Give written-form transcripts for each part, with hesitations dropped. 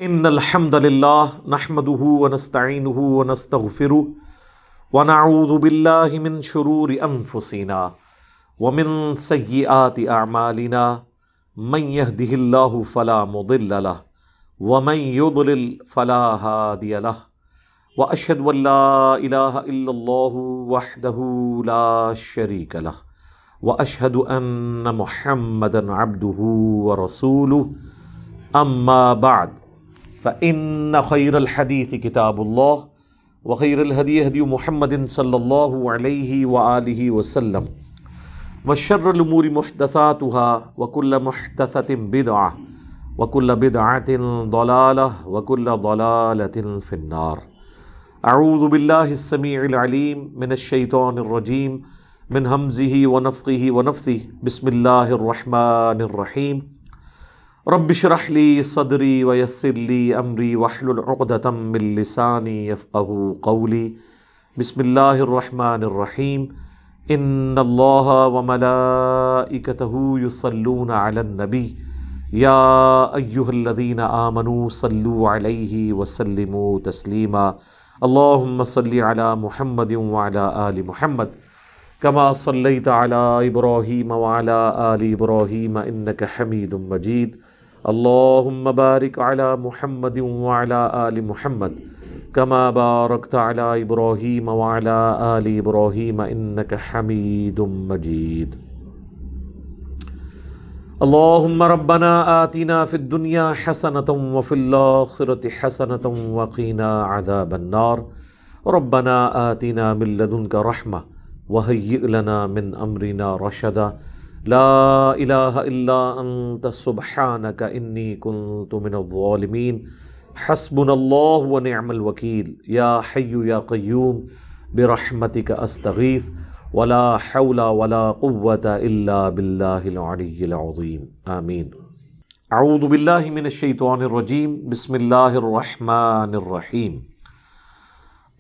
ان الحمد للہ نحمده ونستعینه ونستغفره ونعوذ باللہ من شرور انفسنا ومن سیئات اعمالنا من يهده اللہ فلا مضل له ومن يضلل فلا هادی له واشهد ان لا الہ الا اللہ وحدہ لا شریک له واشهد ان محمدا عبدہ ورسولہ اما بعد فإن خير الحديث كتاب الله وخير الهدي هدي محمد صلى الله عليه وآله وسلم وشر الأمور محدثاتها وكل محدثة بدعة وكل بدعة ضلالة وكل ضلالة في النار. أعوذ بالله السميع العليم من الشيطان الرجيم من همزه ونفخه ونفثه. بسم الله الرحمن الرحيم. رب اشرح لي صدري ويسر لي امري واحلل عقدة من لساني يفقهوا قولي. بسم الله الرحمن الرحيم. ان الله وملائكته يصلون على النبي يا ايها الذين امنوا صلوا عليه وسلموا تسليما. اللهم صل على محمد وعلى آل محمد كما صليت على ابراهيم وعلى آل ابراهيم انك حميد مجيد. اللهم بارك على محمد وعلى آل محمد كما باركت على إبراهيم وعلى آل إبراهيم إنك حميد مجيد. اللهم ربنا آتنا في الدنيا حسنة وفي الآخرة حسنة وقنا عذاب النار. ربنا آتنا من لدنك رحمة وهيئ لنا من أمرنا رشدا. لا الہ الا انت سبحانک انی کنت من الظالمین. حسبنا اللہ ونعم الوکیل. یا حی یا قیوم برحمتک استغیث ولا حول ولا قوة الا باللہ العلی العظیم. آمین. اعوذ باللہ من الشیطان الرجیم. بسم اللہ الرحمن الرحیم.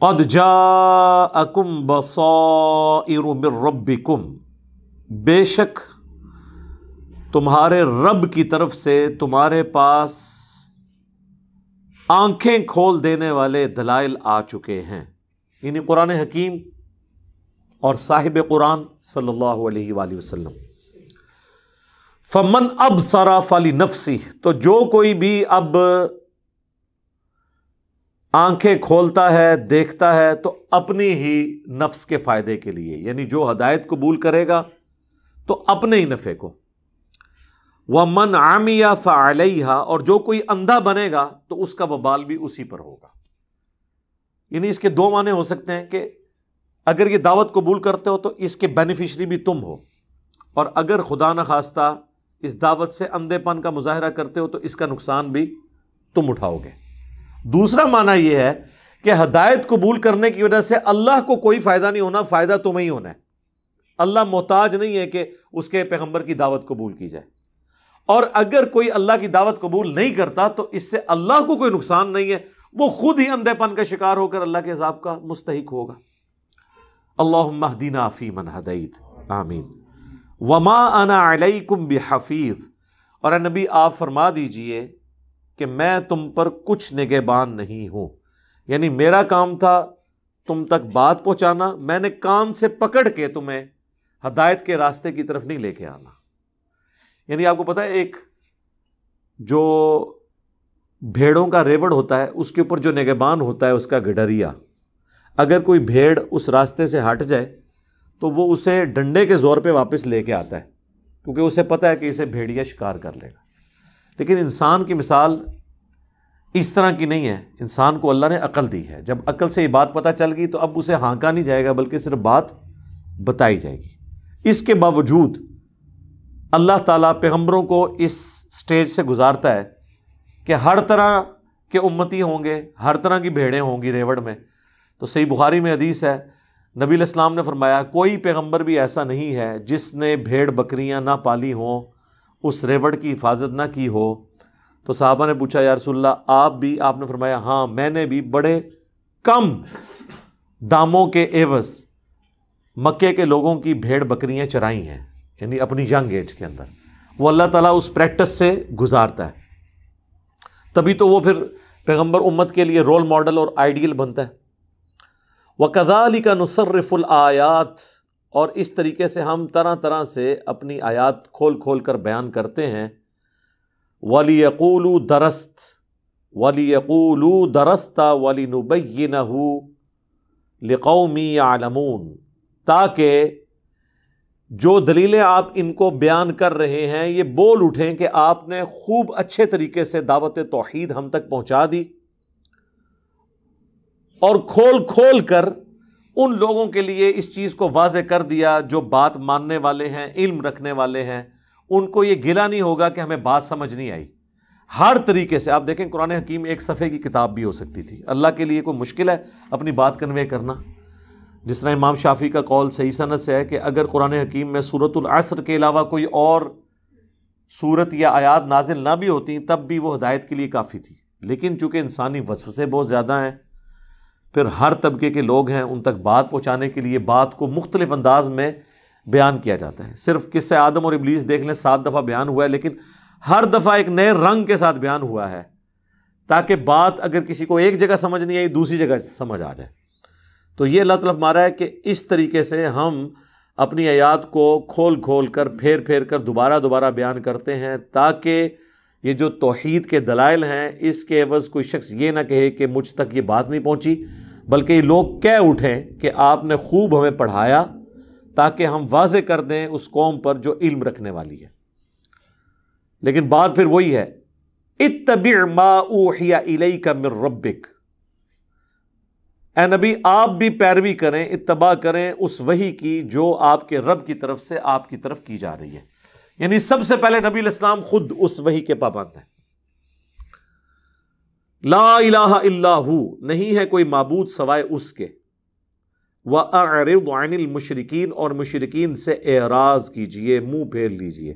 قد جاءکم بصائر من ربکم. بے شک تمہارے رب کی طرف سے تمہارے پاس آنکھیں کھول دینے والے دلائل آ چکے ہیں، یعنی قرآن حکیم اور صاحب قرآن صلی اللہ علیہ وآلہ وسلم. فمن ابصر فلنفسہ، تو جو کوئی بھی اب آنکھیں کھولتا ہے دیکھتا ہے تو اپنی ہی نفس کے فائدے کے لیے، یعنی جو ہدایت قبول کرے گا تو اپنے ہی نفع کو. وَمَنْ عَمِيَ فَعَلَيْهَا، اور جو کوئی اندھا بنے گا تو اس کا وبال بھی اسی پر ہوگا. یعنی اس کے دو معنی ہو سکتے ہیں کہ اگر یہ دعوت قبول کرتے ہو تو اس کے بینیفیشری بھی تم ہو، اور اگر خدا نخواستہ اس دعوت سے اندھے پن کا مظاہرہ کرتے ہو تو اس کا نقصان بھی تم اٹھاؤ گے. دوسرا معنی یہ ہے کہ ہدایت قبول کرنے کی وجہ سے اللہ کو کوئی فائدہ نہیں ہونا، فائدہ تمہیں ہی ہونا ہے. اللہ محتاج نہیں ہے کہ اس کے پیغمبر کی دعوت قبول کی جائے، اور اگر کوئی اللہ کی دعوت قبول نہیں کرتا تو اس سے اللہ کو کوئی نقصان نہیں ہے، وہ خود ہی اندھے پن کا شکار ہو کر اللہ کے عذاب کا مستحق ہوگا. اللہم اہدنا فیمن ہدیت. آمین. وما انا علیکم بحفیظ، اور اے نبی آپ فرما دیجئے کہ میں تم پر کچھ نگہبان نہیں ہوں. یعنی میرا کام تھا تم تک بات پہنچانا، میں نے کان سے پکڑ کے تمہیں ہدایت کے راستے کی طرف نہیں لے کے آنا. یعنی آپ کو پتہ ہے ایک جو بھیڑوں کا ریوڑ ہوتا ہے اس کے اوپر جو نگہبان ہوتا ہے اس کا گڈریا، اگر کوئی بھیڑ اس راستے سے ہٹ جائے تو وہ اسے ڈنڈے کے زور پہ واپس لے کے آتا ہے، کیونکہ اسے پتہ ہے کہ اسے بھیڑیا شکار کر لے گا. لیکن انسان کی مثال اس طرح کی نہیں ہے. انسان کو اللہ نے عقل دی ہے، جب عقل سے یہ بات پتہ چل گئی تو اب اسے ہانکا نہیں جائے گا بلکہ صرف بات بتائی جائے گی. اس کے باوجود اللہ تعالیٰ پیغمبروں کو اس سٹیج سے گزارتا ہے کہ ہر طرح کے امتی ہوں گے، ہر طرح کی بھیڑیں ہوں گی ریوڑ میں. تو صحیح بخاری میں حدیث ہے، نبی علیہ السلام نے فرمایا کوئی پیغمبر بھی ایسا نہیں ہے جس نے بھیڑ بکریاں نہ پالی ہوں، اس ریوڑ کی حفاظت نہ کی ہو. تو صحابہ نے پوچھا یا رسول اللہ آپ بھی؟ آپ نے فرمایا ہاں میں نے بھی بڑے کم داموں کے عوض مکے کے لوگوں کی بھیڑ بکریاں چرائی ہیں، یعنی اپنی ینگ ایج کے اندر. وہ اللہ تعالیٰ اس پریکٹس سے گزارتا ہے. تبھی تو وہ پھر پیغمبر امت کے لیے رول ماڈل اور آئیڈیل بنتا ہے۔ وَكَذَلِكَ نُصَرِّفُ الْآيَاتِ، اور اس طریقے سے ہم طرح طرح سے اپنی آیات کھول کھول کر بیان کرتے ہیں۔ وَلِيَقُولُوا دَرَسْتَ وَلِيَقُولُوا دَرَسْتَ وَلِنُبَيِّنَهُ لِقَوْمٍ يَعْلَمُونَ، تاکہ جو دلیلیں آپ ان کو بیان کر رہے ہیں یہ بول اٹھیں کہ آپ نے خوب اچھے طریقے سے دعوت توحید ہم تک پہنچا دی، اور کھول کھول کر ان لوگوں کے لیے اس چیز کو واضح کر دیا جو بات ماننے والے ہیں، علم رکھنے والے ہیں، ان کو یہ گلہ نہیں ہوگا کہ ہمیں بات سمجھ نہیں آئی۔ ہر طریقے سے آپ دیکھیں قرآن حکیم ایک صفحے کی کتاب بھی ہو سکتی تھی، اللہ کے لیے کوئی مشکل ہے اپنی بات کنوے کرنا؟ جس طرح امام شافعی کا قول صحیح سند سے ہے کہ اگر قرآن حکیم میں سورۃ العصر کے علاوہ کوئی اور سورت یا آیات نازل نہ بھی ہوتی تب بھی وہ ہدایت کے لیے کافی تھی، لیکن چونکہ انسانی وسوسے بہت زیادہ ہیں، پھر ہر طبقے کے لوگ ہیں، ان تک بات پہنچانے کے لیے بات کو مختلف انداز میں بیان کیا جاتا ہے۔ صرف قصہ آدم اور ابلیس دیکھ لیں، 7 دفعہ بیان ہوا ہے، لیکن ہر دفعہ ایک نئے رنگ کے ساتھ بیان ہوا ہے تاکہ بات اگر کسی کو ایک جگہ سمجھ نہیں آئی دوسری جگہ سمجھ آ جائے۔ تو یہ اللہ تعالیٰ فرما رہا ہے کہ اس طریقے سے ہم اپنی آیات کو کھول کھول کر پھیر پھیر کر دوبارہ دوبارہ بیان کرتے ہیں، تاکہ یہ جو توحید کے دلائل ہیں اس کے عوض کوئی شخص یہ نہ کہے کہ مجھ تک یہ بات نہیں پہنچی، بلکہ یہ لوگ کہہ اٹھیں کہ آپ نے خوب ہمیں پڑھایا، تاکہ ہم واضح کر دیں اس قوم پر جو علم رکھنے والی ہے۔ لیکن بات پھر وہی ہے، اتبع ما اوحی الیک من ربک، اے نبی آپ بھی پیروی کریں، اتباع کریں اس وحی کی جو آپ کے رب کی طرف سے آپ کی طرف کی جا رہی ہے۔ یعنی سب سے پہلے نبی علیہ السلام خود اس وحی کے پابند ہیں۔ لا الہ الا ہو، نہیں ہے کوئی معبود سوائے اس کے، وَأَعْرِضْ عَنِ الْمُشْرِكِينَ، اور مشرکین سے اعراض کیجئے، منہ پھیر لیجئے۔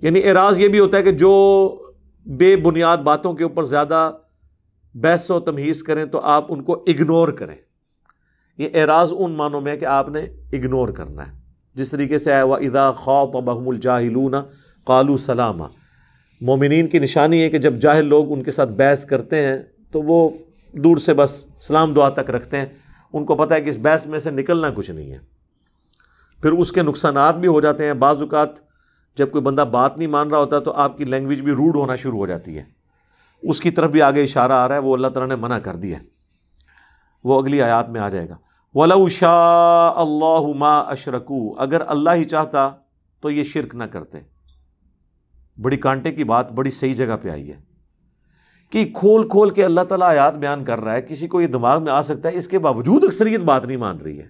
یعنی اعراض یہ بھی ہوتا ہے کہ جو بے بنیاد باتوں کے اوپر زیادہ بحث و تمہیز کریں تو آپ ان کو اگنور کریں۔ یہ اعراض ان معنوں میں ہے کہ آپ نے اگنور کرنا ہے، جس طریقے سے آیا وَإِذَا خَاطَبَهُمُ الْجَاهِلُونَ قَالُوا سَلَامًا۔ مومنین کی نشانی ہے کہ جب جاہل لوگ ان کے ساتھ بحث کرتے ہیں تو وہ دور سے بس سلام دعا تک رکھتے ہیں، ان کو پتہ ہے کہ اس بحث میں سے نکلنا کچھ نہیں ہے۔ پھر اس کے نقصانات بھی ہو جاتے ہیں، بعض اوقات جب کوئی بندہ بات نہیں مان رہا ہوتا تو آپ کی لینگویج بھی روڈ ہونا شروع ہو جاتی ہے، اس کی طرف بھی آگے اشارہ آ رہا ہے، وہ اللہ تعالیٰ نے منع کر دیا ہے، وہ اگلی آیات میں آ جائے گا۔ وَلَوْ شَاءَ اللَّهُ مَا أَشْرَكُوا، اگر اللہ ہی چاہتا تو یہ شرک نہ کرتے۔ بڑی کانٹے کی بات بڑی صحیح جگہ پہ آئی ہے کہ کھول کھول کے اللہ تعالیٰ آیات بیان کر رہا ہے، کسی کو یہ دماغ میں آ سکتا ہے، اس کے باوجود اکثریت بات نہیں مان رہی ہے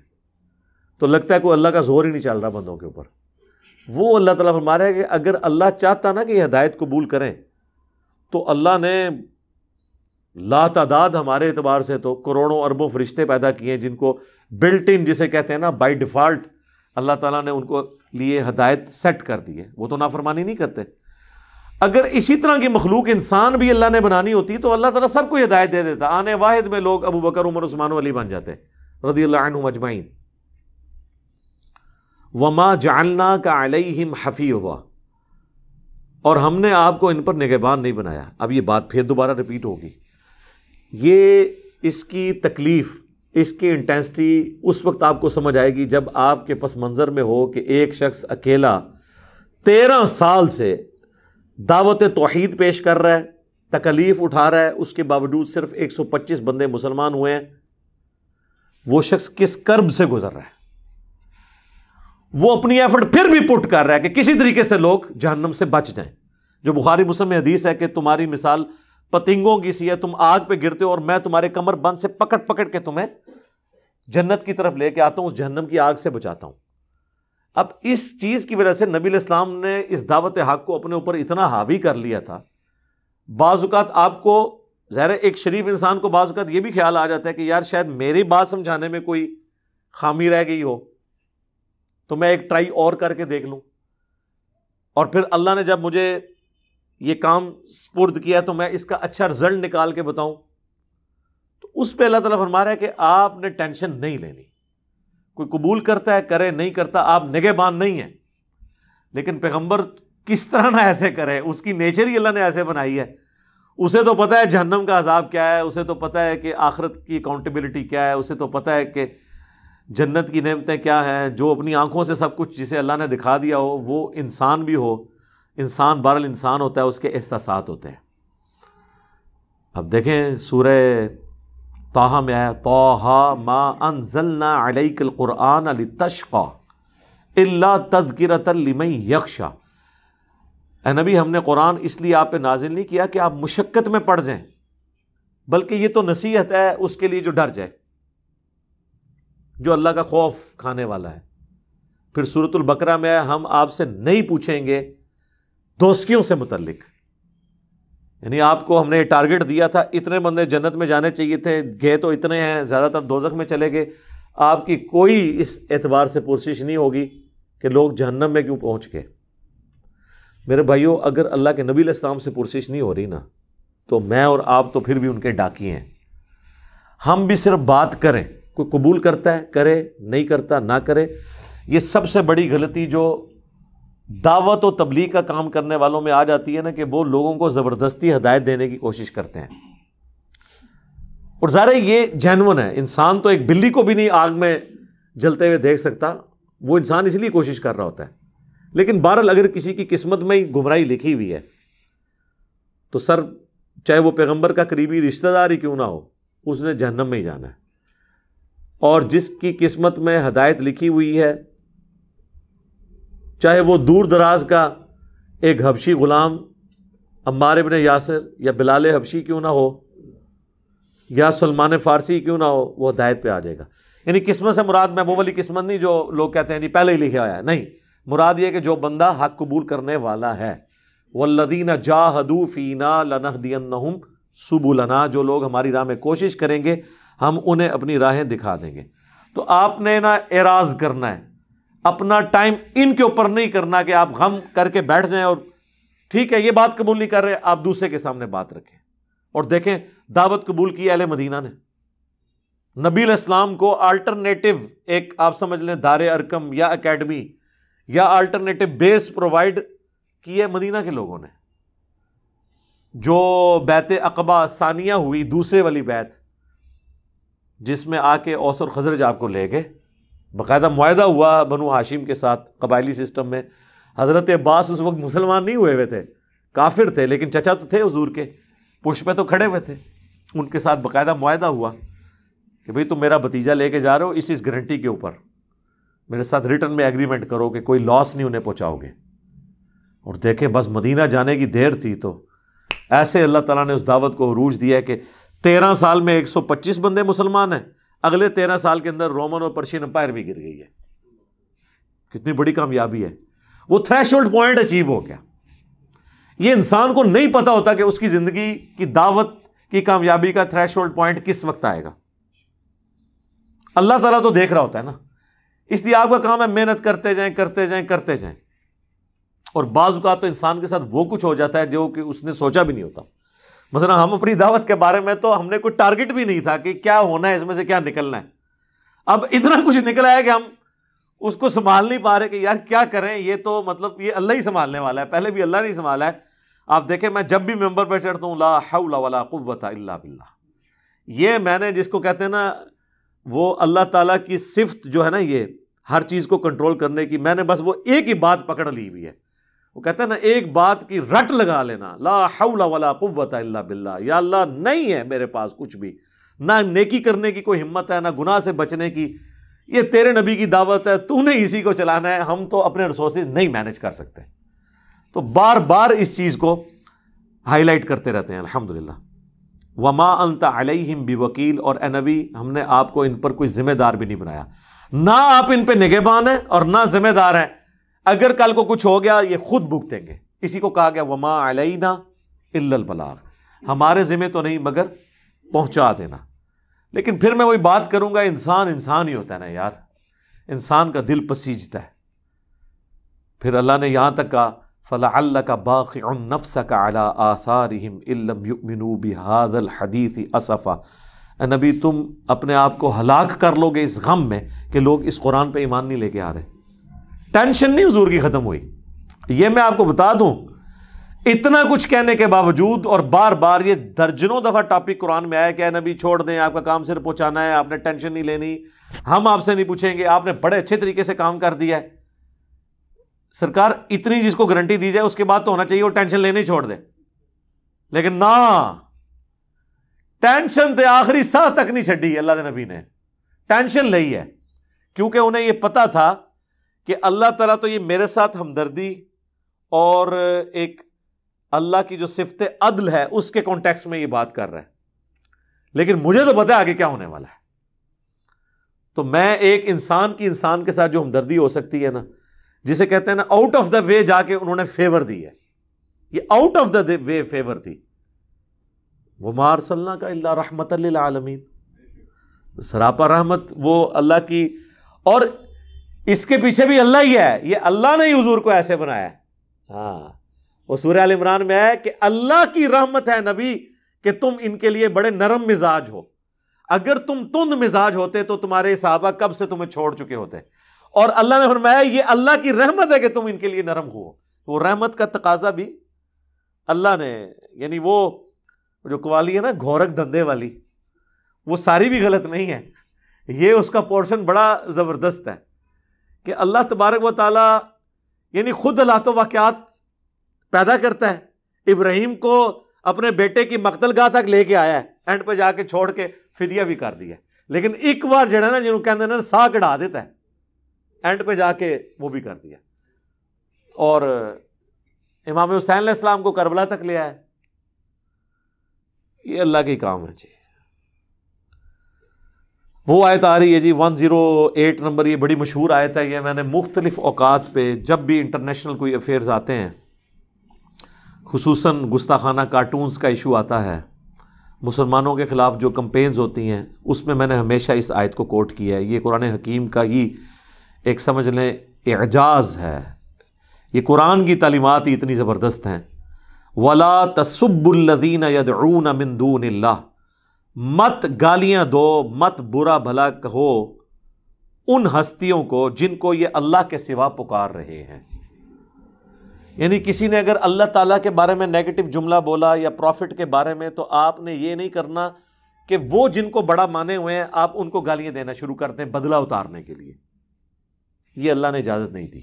تو لگتا ہے کوئی اللہ کا زور ہی نہیں چل رہا بندوں کے اوپر۔ وہ اللہ تعالیٰ فرما رہا ہے کہ اگر اللہ چاہتا نا کہ یہ ہدایت قبول کریں تو اللہ نے لا تعداد ہمارے اعتبار سے تو کروڑوں اربوں فرشتے پیدا کیے ہیں جن کو بلٹ ان جسے کہتے ہیں نا بائی ڈیفالٹ اللہ تعالیٰ نے ان کو لیے ہدایت سیٹ کر دی ہے، وہ تو نافرمانی نہیں کرتے۔ اگر اسی طرح کی مخلوق انسان بھی اللہ نے بنانی ہوتی تو اللہ تعالیٰ سب کو ہدایت دے دیتا، آنے واحد میں لوگ ابو بکر عمر عثمان و علی بن جاتے رضی اللہ عنہم اجمعین۔ وَمَا جَعَلْنَاكَ عَلَيْهِمْ حَفِيظًا، اور ہم نے آپ کو ان پر نگہبان نہیں بنایا۔ اب یہ بات پھر دوبارہ ریپیٹ ہوگی، یہ اس کی تکلیف، اس کی انٹینسٹی اس وقت آپ کو سمجھ آئے گی جب آپ کے پس منظر میں ہو کہ ایک شخص اکیلا 13 سال سے دعوت توحید پیش کر رہا ہے، تکلیف اٹھا رہا ہے، اس کے باوجود صرف 125 بندے مسلمان ہوئے ہیں۔ وہ شخص کس کرب سے گزر رہا ہے، وہ اپنی ایفرٹ پھر بھی پٹ کر رہا ہے کہ کسی طریقے سے لوگ جہنم سے بچ جائیں۔ جو بخاری مسلم میں حدیث ہے کہ تمہاری مثال پتنگوں کی سی ہے، تم آگ پہ گرتے ہو اور میں تمہارے کمر بند سے پکڑ پکڑ کے تمہیں جنت کی طرف لے کے آتا ہوں، اس جہنم کی آگ سے بچاتا ہوں۔ اب اس چیز کی وجہ سے نبی علیہ السلام نے اس دعوت حق کو اپنے اوپر اتنا حاوی کر لیا تھا۔ بعض اوقات آپ کو ظاہر ایک شریف انسان کو بعض اوقات یہ بھی خیال آ جاتا ہے کہ یار شاید میری بات سمجھانے میں کوئی خامی رہ گئی ہو تو میں ایک ٹرائی اور کر کے دیکھ لوں، اور پھر اللہ نے جب مجھے یہ کام سپرد کیا تو میں اس کا اچھا رزلٹ نکال کے بتاؤں۔ تو اس پہ اللہ تعالیٰ فرما رہا ہے کہ آپ نے ٹینشن نہیں لینی، کوئی قبول کرتا ہے کرے، نہیں کرتا آپ نگہبان نہیں ہیں۔ لیکن پیغمبر کس طرح نہ ایسے کرے، اس کی نیچر ہی اللہ نے ایسے بنائی ہے، اسے تو پتہ ہے جہنم کا عذاب کیا ہے، اسے تو پتہ ہے کہ آخرت کی اکاؤنٹیبلٹی کیا ہے، اسے تو پتہ ہے کہ جنت کی نعمتیں کیا ہیں. جو اپنی آنکھوں سے سب کچھ جسے اللہ نے دکھا دیا ہو، وہ انسان بھی ہو، انسان بہرحال انسان ہوتا ہے، اس کے احساسات ہوتے ہیں. اب دیکھیں سورہ طٰہٰ میں آیا طٰہٰ ما انزلنا علیک القرآن لتشقی الا تذکرۃ لمن یخشی. اے نبی ہم نے قرآن اس لیے آپ پہ نازل نہیں کیا کہ آپ مشقت میں پڑ جائیں، بلکہ یہ تو نصیحت ہے اس کے لیے جو ڈر جائے، جو اللہ کا خوف کھانے والا ہے. پھر سورۃ البقرہ میں ہم آپ سے نہیں پوچھیں گے دوستیوں سے متعلق، یعنی آپ کو ہم نے ٹارگٹ دیا تھا اتنے بندے جنت میں جانے چاہیے تھے، گئے تو اتنے ہیں، زیادہ تر دوزخ میں چلے گئے. آپ کی کوئی اس اعتبار سے پرسش نہیں ہوگی کہ لوگ جہنم میں کیوں پہنچ گئے. میرے بھائیوں، اگر اللہ کے نبی علیہ السلام سے پرسش نہیں ہو رہی نا، تو میں اور آپ تو پھر بھی ان کے ڈاکی ہیں. ہم بھی صرف بات کریں، کوئی قبول کرتا ہے کرے، نہیں کرتا نہ کرے. یہ سب سے بڑی غلطی جو دعوت و تبلیغ کا کام کرنے والوں میں آ جاتی ہے نا، کہ وہ لوگوں کو زبردستی ہدایت دینے کی کوشش کرتے ہیں. اور ظاہر ہے یہ جینون ہے، انسان تو ایک بلی کو بھی نہیں آگ میں جلتے ہوئے دیکھ سکتا، وہ انسان اس لیے کوشش کر رہا ہوتا ہے. لیکن بہرحال اگر کسی کی قسمت میں ہی گمراہی لکھی ہوئی ہے تو سر چاہے وہ پیغمبر کا قریبی رشتہ دار ہی کیوں نہ ہو، اس نے جہنم میں ہی جانا ہے. اور جس کی قسمت میں ہدایت لکھی ہوئی ہے، چاہے وہ دور دراز کا ایک حبشی غلام عمار ابن یاسر یا بلال حبشی کیوں نہ ہو یا سلمان فارسی کیوں نہ ہو، وہ ہدایت پہ آ جائے گا. یعنی قسمت سے مراد میں وہ والی قسمت نہیں جو لوگ کہتے ہیں جی پہلے ہی لکھا ہوا ہے، نہیں، مراد یہ کہ جو بندہ حق قبول کرنے والا ہے. والذین جاہدوا فینا لنہدینہم سبلنا، جو لوگ ہماری راہ میں کوشش کریں گے ہم انہیں اپنی راہیں دکھا دیں گے. تو آپ نے نا اعراض کرنا ہے، اپنا ٹائم ان کے اوپر نہیں کرنا کہ آپ غم کر کے بیٹھ جائیں اور ٹھیک ہے یہ بات قبول نہیں کر رہے، آپ دوسرے کے سامنے بات رکھیں. اور دیکھیں دعوت قبول کی اہل مدینہ نے. نبی علیہ السلام کو آلٹرنیٹو ایک آپ سمجھ لیں دار ارکم یا اکیڈمی یا آلٹرنیٹو بیس پرووائڈ کی ہے مدینہ کے لوگوں نے. جو بیعت عقبہ ثانیہ ہوئی، دوسرے والی بیعت، جس میں آ کے اوس اور خزرج آپ کو لے گئے، باقاعدہ معاہدہ ہوا بنو ہاشم کے ساتھ قبائلی سسٹم میں. حضرت عباس اس وقت مسلمان نہیں ہوئے تھے، کافر تھے، لیکن چچا تو تھے حضور کے، پشت پہ تو کھڑے ہوئے تھے. ان کے ساتھ باقاعدہ معاہدہ ہوا کہ بھئی تم میرا بھتیجا لے کے جا رہے ہو، اس گارنٹی کے اوپر میرے ساتھ ریٹرن میں ایگریمنٹ کرو کہ کوئی لاس نہیں انہیں پہنچاؤ گے. اور دیکھیں بس مدینہ جانے کی دیر تھی تو ایسے اللہ تعالیٰ نے اس دعوت کو عروج دیا ہے کہ 13 سال میں 125 بندے مسلمان ہیں. اگلے 13 سال کے اندر رومن اور پرشین امپائر بھی گر گئی ہے. کتنی بڑی کامیابی ہے. وہ تھریش ہولڈ پوائنٹ اچیو ہو گیا. یہ انسان کو نہیں پتا ہوتا کہ اس کی زندگی کی دعوت کی کامیابی کا تھریش ہولڈ پوائنٹ کس وقت آئے گا. اللہ تعالیٰ تو دیکھ رہا ہوتا ہے نا. اس لیے آپ کا کام ہے محنت کرتے جائیں کرتے جائیں کرتے جائیں. اور بعض اوقات تو انسان کے ساتھ وہ کچھ ہو جاتا ہے جو کہ اس نے سوچا بھی نہیں ہوتا. مثلا ہم اپنی دعوت کے بارے میں تو ہم نے کوئی ٹارگٹ بھی نہیں تھا کہ کیا ہونا ہے، اس میں سے کیا نکلنا ہے. اب اتنا کچھ نکلا ہے کہ ہم اس کو سنبھال نہیں پا رہے کہ یار کیا کریں. یہ تو مطلب یہ اللہ ہی سنبھالنے والا ہے، پہلے بھی اللہ نے سنبھالا ہے. آپ دیکھیں میں جب بھی ممبر پہ چڑھتا ہوں لا حول ولا قوت الا باللہ، یہ میں نے جس کو کہتے ہیں نا وہ اللہ تعالیٰ کی صفت جو ہے نا، یہ ہر چیز کو کنٹرول کرنے کی، میں نے بس وہ ایک ہی بات پکڑ لی ہوئی ہے. وہ کہتے ہیں نا ایک بات کی رٹ لگا لینا، لا حول ولا قوت الا باللہ. یا اللہ نہیں ہے میرے پاس کچھ بھی، نہ نیکی کرنے کی کوئی ہمت ہے، نہ گناہ سے بچنے کی. یہ تیرے نبی کی دعوت ہے، تو نے اسی کو چلانا ہے، ہم تو اپنے ریسورسز نہیں مینج کر سکتے. تو بار بار اس چیز کو ہائی لائٹ کرتے رہتے ہیں الحمدللہ. وما انت علیہم بوکیل، اور اے نبی ہم نے آپ کو ان پر کوئی ذمہ دار بھی نہیں بنایا. نہ آپ ان پہ نگہبان ہیں اور نہ ذمہ دار ہیں. اگر کل کو کچھ ہو گیا یہ خود بھگتیں گے. اسی کو کہا گیا وما علینا الا البلاغ، ہمارے ذمہ تو نہیں مگر پہنچا دینا. لیکن پھر میں وہی بات کروں گا، انسان ہی ہوتا ہے نا یار، انسان کا دل پسیجتا ہے. پھر اللہ نے یہاں تک کہا فَلَعَلَّكَ بَاخِعٌ نَفْسَكَ عَلَىٰ آثَارِهِمْ إِن لَّمْ يُؤْمِنُوا بِهَٰذَا الْحَدِيثِ أَسَفًا. اے نبی تم اپنے آپ کو ہلاک کر لو گے اس غم میں کہ لوگ اس قرآن پہ ایمان نہیں لے کے آ رہے. ٹینشن نہیں حضور کی ختم ہوئی. یہ میں آپ کو بتا دوں اتنا کچھ کہنے کے باوجود اور بار بار یہ درجنوں دفعہ ٹاپک قرآن میں آیا کہ اے نبی چھوڑ دیں، آپ کا کام صرف پہنچانا ہے، آپ نے ٹینشن نہیں لینی، ہم آپ سے نہیں پوچھیں گے، آپ نے بڑے اچھے طریقے سے کام کر دیا ہے۔ سرکار اتنی جس کو گارنٹی دی جائے اس کے بعد تو ہونا چاہیے وہ ٹینشن لینے ہی چھوڑ دے، لیکن نہ، ٹینشن تے آخری ساہ تک نہیں چھڈی اللہ دے نبی نے، ٹینشن لئی ہے، کیونکہ انہیں یہ پتا تھا کہ اللہ تعالیٰ تو یہ میرے ساتھ ہمدردی اور ایک اللہ کی جو صفت عدل ہے اس کے کانٹیکس میں یہ بات کر رہا ہے، لیکن مجھے تو پتا ہے آگے کیا ہونے والا ہے۔ تو میں ایک انسان کی انسان کے ساتھ جو ہمدردی ہو سکتی ہے نا، جسے کہتے ہیں نا آؤٹ آف دا وے جا کے انہوں نے فیور دی ہے، یہ out of the way favour تھی۔ وَمَا أَرْسَلْنَاكَ إِلَّا رَحْمَةً لِّلْعَالَمِينَ، سراپا رحمت وہ اللہ کی، اور اس کے پیچھے بھی اللہ ہی ہے، یہ اللہ نے ہی حضور کو ایسے بنایا ہے۔ ہاں، وہ سورہ آل عمران میں ہے کہ اللہ کی رحمت ہے نبی کہ تم ان کے لیے بڑے نرم مزاج ہو، اگر تم تند مزاج ہوتے تو تمہارے صحابہ کب سے تمہیں چھوڑ چکے ہوتے، اور اللہ نے فرمایا یہ اللہ کی رحمت ہے کہ تم ان کے لیے نرم ہو۔ وہ رحمت کا تقاضا بھی اللہ نے، یعنی وہ جو قوالی ہے نا گھورک دھندے والی، وہ ساری بھی غلط نہیں ہے، یہ اس کا پورشن بڑا زبردست ہے کہ اللہ تبارک و تعالی یعنی خود حالات و واقعات پیدا کرتا ہے۔ ابراہیم کو اپنے بیٹے کی مقتل گاہ تک لے کے آیا ہے، اینڈ پہ جا کے چھوڑ کے فدیہ بھی کر دیا، لیکن ایک بار جڑا نا جنہوں کہتے ہیں نا سا کڑا دیتا ہے، اینڈ پہ جا کے وہ بھی کر دیا، اور امام حسین علیہ السلام کو کربلا تک لے آیا۔ یہ اللہ کے کام ہے جی۔ وہ آیت آ رہی ہے جی 108 نمبر، یہ بڑی مشہور آیت ہے، یہ میں نے مختلف اوقات پہ جب بھی انٹرنیشنل کوئی افیئرز آتے ہیں، خصوصاً گستاخانہ کارٹونز کا ایشو آتا ہے، مسلمانوں کے خلاف جو کمپینز ہوتی ہیں، اس میں نے ہمیشہ اس آیت کو کوٹ کیا ہے۔ یہ قرآن حکیم کا ہی ایک سمجھ لیں اعجاز ہے، یہ قرآن کی تعلیمات ہی اتنی زبردست ہیں۔ وَلَا تَسُبُّوا الَّذِينَ يَدْعُونَ مِن دُونِ اللَّهِ، مت گالیاں دو، مت برا بھلا کہو ان ہستیوں کو جن کو یہ اللہ کے سوا پکار رہے ہیں۔ یعنی کسی نے اگر اللہ تعالیٰ کے بارے میں نیگیٹو جملہ بولا یا پروفٹ کے بارے میں، تو آپ نے یہ نہیں کرنا کہ وہ جن کو بڑا مانے ہوئے ہیں آپ ان کو گالیاں دینا شروع کرتے ہیں بدلہ اتارنے کے لیے، یہ اللہ نے اجازت نہیں دی۔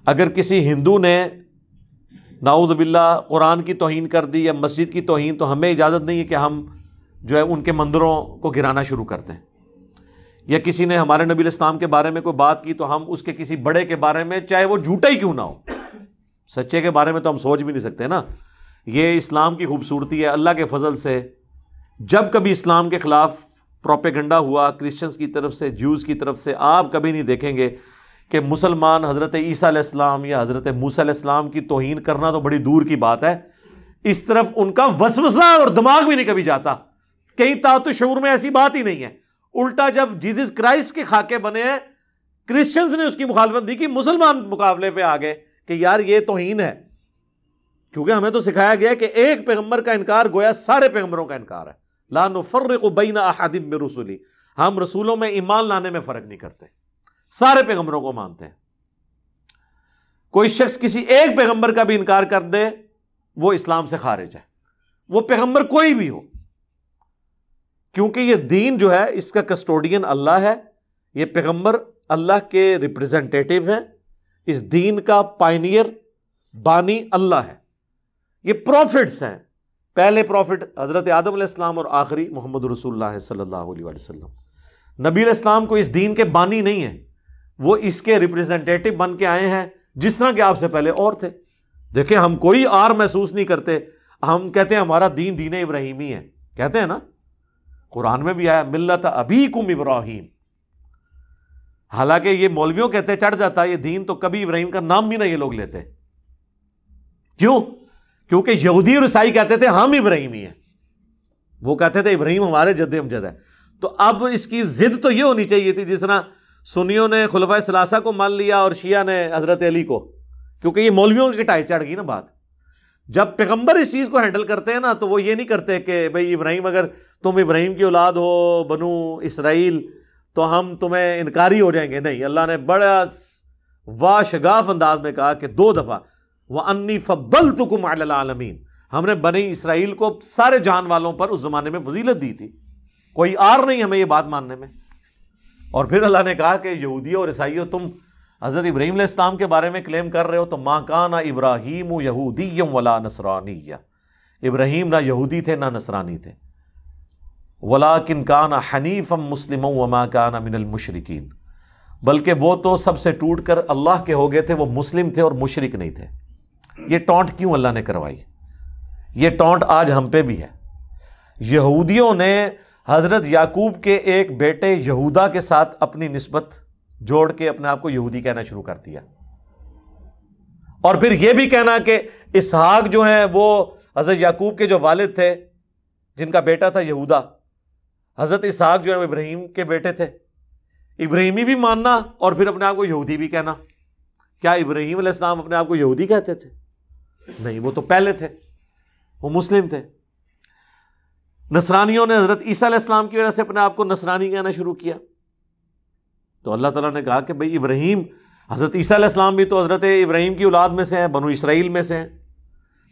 اگر کسی ہندو نے نعوذ باللہ قرآن کی توہین کر دی یا مسجد کی توہین، تو ہمیں اجازت نہیں ہے کہ ہم جو ہے ان کے مندروں کو گرانا شروع کرتے ہیں، یا کسی نے ہمارے نبی علیہ السلام کے بارے میں کوئی بات کی تو ہم اس کے کسی بڑے کے بارے میں، چاہے وہ جھوٹا ہی کیوں نہ ہو، سچے کے بارے میں تو ہم سوچ بھی نہیں سکتے نا۔ یہ اسلام کی خوبصورتی ہے، اللہ کے فضل سے جب کبھی اسلام کے خلاف پروپیگنڈا ہوا کرسچنز کی طرف سے، جیوز کی طرف سے، آپ کبھی نہیں دیکھیں گے کہ مسلمان حضرت عیسیٰ علیہ السلام یا حضرت موسیٰ علیہ السلام کی توہین کرنا تو بڑی دور کی بات ہے، اس طرف ان کا وسوسہ اور دماغ بھی نہیں کبھی جاتا، کہیں تحت شعور میں ایسی بات ہی نہیں ہے۔ الٹا جب جیزس کرائسٹ کے خاکے بنے ہیں، کرسچنز نے اس کی مخالفت دی کہ مسلمان مقابلے پہ آ گئے کہ یار یہ توہین ہے، کیونکہ ہمیں تو سکھایا گیا کہ ایک پیغمبر کا انکار گویا سارے پیغمبروں کا انکار ہے۔ لا نفرق بین احد من رسلی، ہم رسولوں میں ایمان لانے میں فرق نہیں کرتے، سارے پیغمبروں کو مانتے ہیں۔ کوئی شخص کسی ایک پیغمبر کا بھی انکار کر دے وہ اسلام سے خارج ہے، وہ پیغمبر کوئی بھی ہو، کیونکہ یہ دین جو ہے اس کا کسٹوڈین اللہ ہے، یہ پیغمبر اللہ کے ریپریزنٹیٹیو ہیں، اس دین کا پائنیئر بانی اللہ ہے، یہ پروفٹس ہیں، پہلے پروفٹ حضرت آدم علیہ السلام اور آخری محمد رسول اللہ صلی اللہ علیہ وسلم۔ نبی علیہ السلام کو اس دین کے بانی نہیں ہیں، وہ اس کے ریپریزنٹیٹیو بن کے آئے ہیں، جس طرح کہ آپ سے پہلے اور تھے۔ دیکھیں ہم کوئی آر محسوس نہیں کرتے، ہم کہتے ہیں ہمارا دین دین ابراہیمی ہے، کہتے ہیں نا، قرآن میں بھی آیا ملت ابیکم ابراہیم، حالانکہ یہ مولویوں کہتے چڑھ جاتا ہے یہ دین، تو کبھی ابراہیم کا نام بھی نہ یہ لوگ لیتے۔ کیوں؟ کیونکہ یہودی اور عیسائی کہتے تھے ہم ابراہیمی ہیں، وہ کہتے تھے ابراہیم ہمارے جد امجد ہے۔ تو اب اس کی ضد تو یہ ہونی چاہیے تھی، جس طرح سنیوں نے خلفائے ثلاثہ کو مان لیا اور شیعہ نے حضرت علی کو، کیونکہ یہ مولویوں کی ٹائی چڑھ گئی نا بات۔ جب پیغمبر اس چیز کو ہینڈل کرتے ہیں نا، تو وہ یہ نہیں کرتے کہ بھئی ابراہیم، اگر تم ابراہیم کی اولاد ہو بنو اسرائیل تو ہم تمہیں انکاری ہو جائیں گے، نہیں، اللہ نے بڑا واشگاف انداز میں کہا کہ 2 دفعہ وَأَنِّي فَضَّلْتُكُمْ عَلَى الْعَالَمِينَ، ہم نے بنی اسرائیل کو سارے جہان والوں پر اس زمانے میں فضیلت دی تھی، کوئی آر نہیں ہمیں یہ بات ماننے میں۔ اور پھر اللہ نے کہا کہ یہودیوں اور عیسائیوں، تم حضرت ابراہیم علیہ السلام کے بارے میں کلیم کر رہے ہو، تو مَا كَانَ إِبْرَاهِيمُ يَهُودِيًّا وَلَا نَصْرَانِيًّا، ابراہیم نہ یہودی تھے نہ نصرانی تھے، وَلَٰكِنْ كَانَ حَنِيفًا مُسْلِمًا وَمَا كَانَ مِنَ الْمُشْرِكِينَ، بلکہ وہ تو سب سے ٹوٹ کر اللہ کے ہو گئے تھے، وہ مسلم تھے اور مشرک نہیں تھے۔ یہ ٹونٹ کیوں اللہ نے کروائی؟ یہ ٹونٹ آج ہم پہ بھی ہے۔ یہودیوں نے حضرت یعقوب کے ایک بیٹے یہودا کے ساتھ اپنی نسبت جوڑ کے اپنے آپ کو یہودی کہنا شروع کر دیا، اور پھر یہ بھی کہنا کہ اسحاق جو ہیں وہ حضرت یعقوب کے جو والد تھے، جن کا بیٹا تھا یہودا، حضرت اسحاق جو ہے وہ ابراہیم کے بیٹے تھے، ابراہیمی بھی ماننا اور پھر اپنے آپ کو یہودی بھی کہنا۔ کیا ابراہیم علیہ السلام اپنے آپ کو یہودی کہتے تھے؟ نہیں، وہ تو پہلے تھے، وہ مسلم تھے۔ نصرانیوں نے حضرت عیسیٰ علیہ السلام کی وجہ سے اپنے آپ کو نصرانی کہنا شروع کیا، تو اللہ تعالیٰ نے کہا کہ بھئی ابراہیم، حضرت عیسیٰ علیہ السلام بھی تو حضرت ابراہیم کی اولاد میں سے ہیں، بنو اسرائیل میں سے ہیں،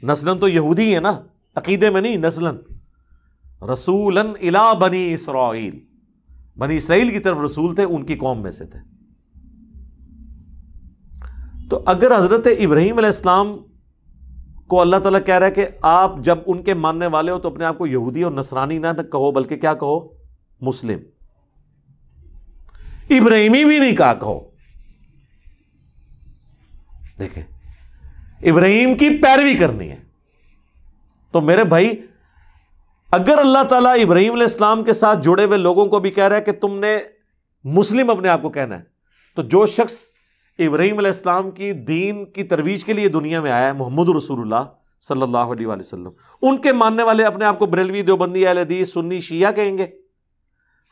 نسلاً تو یہودی ہیں نا، عقیدے میں نہیں، نسلاً۔ رسولاً الی بنی اسرائیل، بنی اسرائیل کی طرف رسول تھے، ان کی قوم میں سے تھے۔ تو اگر حضرت ابراہیم علیہ السلام کو اللہ تعالیٰ کہہ رہا ہے کہ آپ جب ان کے ماننے والے ہو تو اپنے آپ کو یہودی اور نصرانی نہ کہو، بلکہ کیا کہو؟ مسلم، ابراہیمی بھی نہیں کہو۔ دیکھیں، ابراہیم کی پیروی کرنی ہے۔ تو میرے بھائی، اگر اللہ تعالیٰ ابراہیم علیہ السلام کے ساتھ جڑے ہوئے لوگوں کو بھی کہہ رہا ہے کہ تم نے مسلم اپنے آپ کو کہنا ہے، تو جو شخص ابراہیم علیہ السلام کی دین کی ترویج کے لیے دنیا میں آیا ہے، محمد رسول اللہ صلی اللہ علیہ وآلہ وسلم، ان کے ماننے والے اپنے آپ کو بریلوی، دیوبندی، اہل حدیث، سنی، شیعہ کہیں گے؟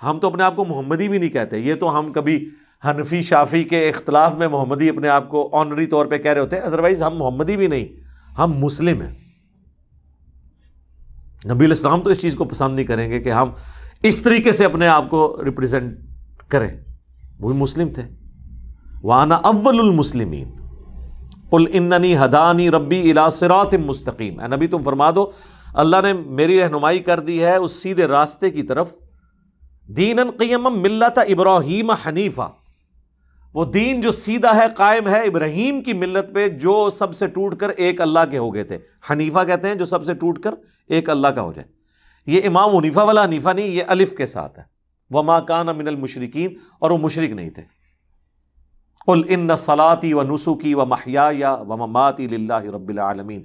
ہم تو اپنے آپ کو محمدی بھی نہیں کہتے، یہ تو ہم کبھی حنفی شافی کے اختلاف میں محمدی اپنے آپ کو آنری طور پہ کہہ رہے ہوتے ہیں، ادروائز ہم محمدی بھی نہیں، ہم مسلم ہیں۔ نبی علیہ السلام تو اس چیز کو پسند نہیں کریں گے کہ ہم اس طریقے سے اپنے آپ کو ریپریزنٹ کریں، وہ بھی مسلم تھے۔ وَأَنَا أَوَّلُ الْمُسْلِمِينَ قُلْ إِنَّنِي هَدَانِي رَبِّي إِلَىٰ صِرَاطٍ مُسْتَقِيمٍ، اے نبی تم فرما دو اللہ نے میری رہنمائی کر دی ہے اس سیدھے راستے کی طرف، دِينًا قِيَمًا مِلَّةَ إِبْرَاهِيمَ حَنِيفًا، وہ دین جو سیدھا ہے، قائم ہے ابراہیم کی ملت پہ، جو سب سے ٹوٹ کر ایک اللہ کے ہو گئے تھے۔ حنیفہ کہتے ہیں جو سب سے ٹوٹ کر ایک اللہ کا ہو جائے۔ یہ امام حنیفہ والا حنیفہ نہیں، یہ الف کے ساتھ ہے، وَمَا كَانَ مِنَ الْمُشْرِكِينَ، اور وہ مشرک نہیں تھے۔ قُلْ إِنَّ صَلَاتِي وَنُسُكِي وَمَحْيَايَ وَمَمَاتِي لِلَّهِ رَبِّ الْعَالَمِينَ،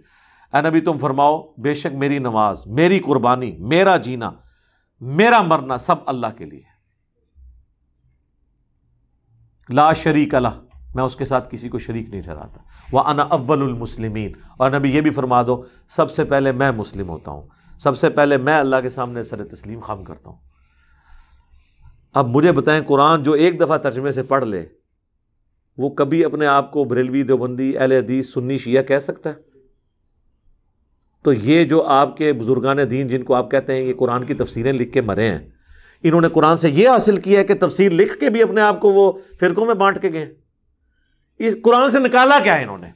اے نبی تم فرماؤ بے شک میری نماز، میری قربانی، میرا جینا، میرا مرنا سب اللہ کے لیے، لا شریک لہ، میں اس کے ساتھ کسی کو شریک نہیں ٹھہراتا۔ وَأَنَا أَوَّلُ الْمُسْلِمِينَ، اور نبی یہ بھی فرما دو سب سے پہلے میں مسلم ہوتا ہوں، سب سے پہلے میں اللہ کے سامنے سر تسلیم خم کرتا ہوں۔ اب مجھے بتائیں، قرآن جو ایک دفعہ ترجمے سے پڑھ لے وہ کبھی اپنے آپ کو بریلوی، دیوبندی، اہل حدیث، سنی، شیعہ کہہ سکتا ہے؟ تو یہ جو آپ کے بزرگان دین جن کو آپ کہتے ہیں یہ قرآن کی تفسیریں لکھ کے مرے ہیں، انہوں نے قرآن سے یہ حاصل کیا ہے کہ تفسیر لکھ کے بھی اپنے آپ کو وہ فرقوں میں بانٹ کے گئے۔ اس قرآن سے نکالا کیا ہے انہوں نے؟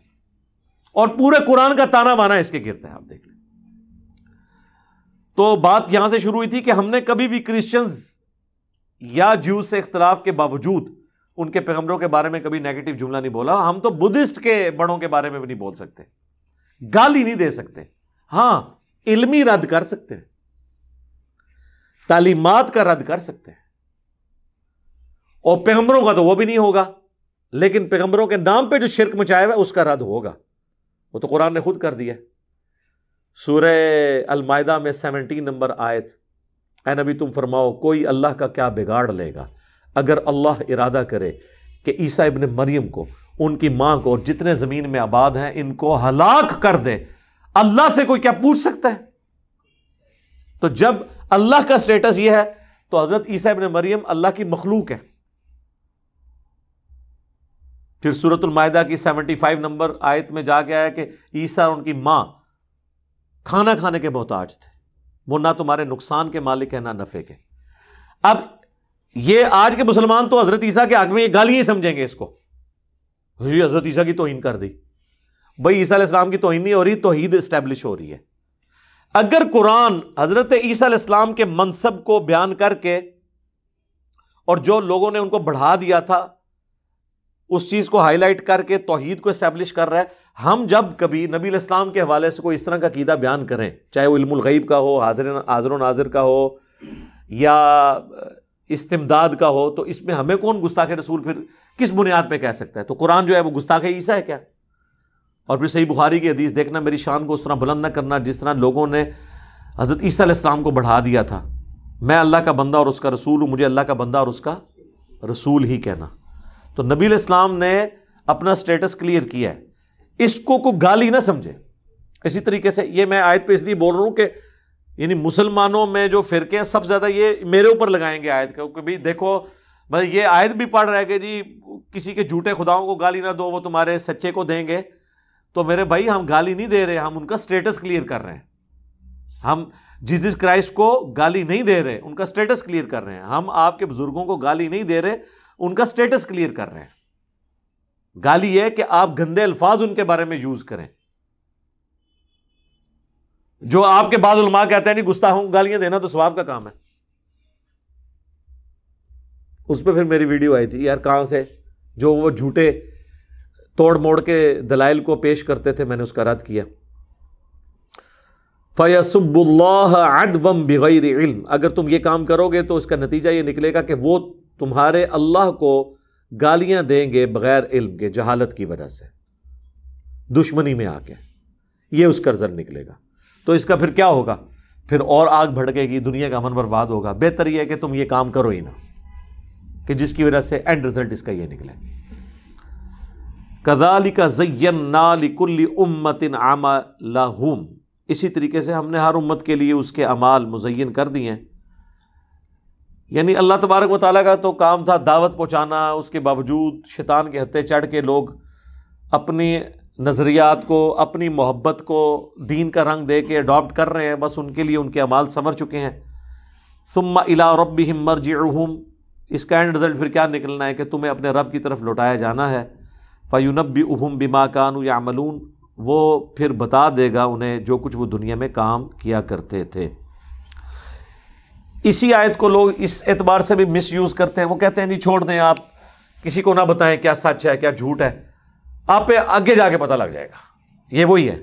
اور پورے قرآن کا تانا بانا اس کے گرد ہے، آپ دیکھ لیں۔ تو بات یہاں سے شروع ہوئی تھی کہ ہم نے کبھی بھی کرسچنز یا جیوز سے اختلاف کے باوجود ان کے پیغمبروں کے بارے میں کبھی نیگیٹو جملہ نہیں بولا۔ ہم تو بدھسٹ کے بڑوں کے بارے میں بھی نہیں بول سکتے، گالی نہیں دے سکتے، ہاں علمی رد کر سکتے ہیں، تعلیمات کا رد کر سکتے ہیں، اور پیغمبروں کا تو وہ بھی نہیں ہوگا، لیکن پیغمبروں کے نام پہ جو شرک مچایا ہوا ہے اس کا رد ہوگا، وہ تو قرآن نے خود کر دیا۔ سورہ المائدہ میں 17 نمبر آیت، اے نبی تم فرماؤ کوئی اللہ کا کیا بگاڑ لے گا اگر اللہ ارادہ کرے کہ عیسیٰ ابن مریم کو، ان کی ماں کو اور جتنے زمین میں آباد ہیں ان کو ہلاک کر دے، اللہ سے کوئی کیا پوچھ سکتا ہے؟ تو جب اللہ کا سٹیٹس یہ ہے تو حضرت عیسیٰ ابن مریم اللہ کی مخلوق ہے۔ پھر سورۃ المائدہ کی 75 نمبر آیت میں جا کے آیا کہ عیسیٰ اور ان کی ماں کھانا کھانے کے محتاج تھے، وہ نہ تمہارے نقصان کے مالک ہیں نہ نفع کے۔ اب یہ آج کے مسلمان تو حضرت عیسیٰ کے حق میں یہ گالیاں سمجھیں گے اس کو، یہ حضرت عیسیٰ کی توہین کر دی، بھائی عیسیٰ علیہ السلام کی توہین نہیں ہو رہی، توحید اسٹیبلش ہو رہی ہے۔ اگر قرآن حضرت عیسیٰ علیہ السلام کے منصب کو بیان کر کے اور جو لوگوں نے ان کو بڑھا دیا تھا اس چیز کو ہائی لائٹ کر کے توحید کو اسٹیبلش کر رہا ہے، ہم جب کبھی نبی علیہ السلام کے حوالے سے کوئی اس طرح کا عقیدہ بیان کریں، چاہے وہ علم الغیب کا ہو، حاضر و ناظر کا ہو، یا استمداد کا ہو، تو اس میں ہمیں کون گستاخ رسول پھر کس بنیاد پہ کہہ سکتا ہے؟ تو قرآن جو ہے وہ گستاخ عیسیٰ ہے کیا؟ اور پھر صحیح بخاری کی حدیث دیکھنا، میری شان کو اس طرح بلند نہ کرنا جس طرح لوگوں نے حضرت عیسیٰ علیہ السلام کو بڑھا دیا تھا۔ میں اللہ کا بندہ اور اس کا رسول ہوں، مجھے اللہ کا بندہ اور اس کا رسول ہی کہنا۔ تو نبی علیہ السلام نے اپنا سٹیٹس کلیئر کیا ہے، اس کو کوئی گالی نہ سمجھے۔ اسی طریقے سے یہ میں آیت پہ اس لیے بول رہا ہوں کہ یعنی مسلمانوں میں جو فرقے ہیں سب سے زیادہ یہ میرے اوپر لگائیں گے آیت کا کہ بھائی دیکھو بھائی یہ آیت بھی پڑھ رہا ہے کہ جی کسی کے جھوٹے خداؤں کو گالی نہ دو، وہ تمہارے سچے کو دیں گے۔ تو میرے بھائی ہم گالی نہیں دے رہے، ہم ان کا سٹیٹس کلیئر کر رہے ہیں۔ ہم جیسس کرائسٹ کو گالی نہیں دے رہے، ان کا سٹیٹس کلیئر کر رہے ہیں۔ ہم آپ کے بزرگوں کو گالی نہیں دے رہے، ان کا سٹیٹس کلیئر کر رہے ہیں۔ گالی یہ کہ آپ گندے الفاظ ان کے بارے میں یوز کریں، جو آپ کے بعض علماء کہتے ہیں نہیں گستاخوں کو گالیاں دینا تو ثواب کا کام ہے۔ اس پہ پھر میری ویڈیو آئی تھی، یار کہاں سے جو وہ جھوٹے توڑ موڑ کے دلائل کو پیش کرتے تھے، میں نے اس کا رد کیا۔ فَيَسُبُّ اللَّهَ عَدْوًا بِغَيْرِ عِلْمٍ، اگر تم یہ کام کرو گے تو اس کا نتیجہ یہ نکلے گا کہ وہ تمہارے اللہ کو گالیاں دیں گے بغیر علم کے، جہالت کی وجہ سے، دشمنی میں آ کے، یہ اس کا رزلٹ نکلے گا۔ تو اس کا پھر کیا ہوگا؟ پھر اور آگ بھڑکے گی، دنیا کا امن برباد ہوگا۔ بہتر یہ ہے کہ تم یہ کام کرو ہی نہ، کہ جس کی وجہ سے اینڈ رزلٹ اس کا یہ نکلے۔ كَذَلِكَ زَيَّنَّا لِكُلِّ أُمَّةٍ عَمَلَهُمْ، اسی طریقے سے ہم نے ہر امت کے لیے اس کے اعمال مزین کر دیے ہیں۔ یعنی اللہ تبارک و تعالیٰ کا تو کام تھا دعوت پہنچانا، اس کے باوجود شیطان کے ہتھے چڑھ کے لوگ اپنی نظریات کو، اپنی محبت کو دین کا رنگ دے کے اڈاپٹ کر رہے ہیں، بس ان کے لیے ان کے اعمال سنور چکے ہیں۔ ثم الی ربہم مرجعہم، اس کا اینڈ رزلٹ پھر کیا نکلنا ہے کہ تمہیں اپنے رب کی طرف لوٹایا جانا ہے۔ فینبئہم بما کانوا یعملون، وہ پھر بتا دے گا انہیں جو کچھ وہ دنیا میں کام کیا کرتے تھے۔ اسی آیت کو لوگ اس اعتبار سے بھی مس یوز کرتے ہیں، وہ کہتے ہیں جی چھوڑ دیں، آپ کسی کو نہ بتائیں کیا سچ ہے کیا جھوٹ ہے، آپ پہ آگے جا کے پتہ لگ جائے گا۔ یہ وہی ہے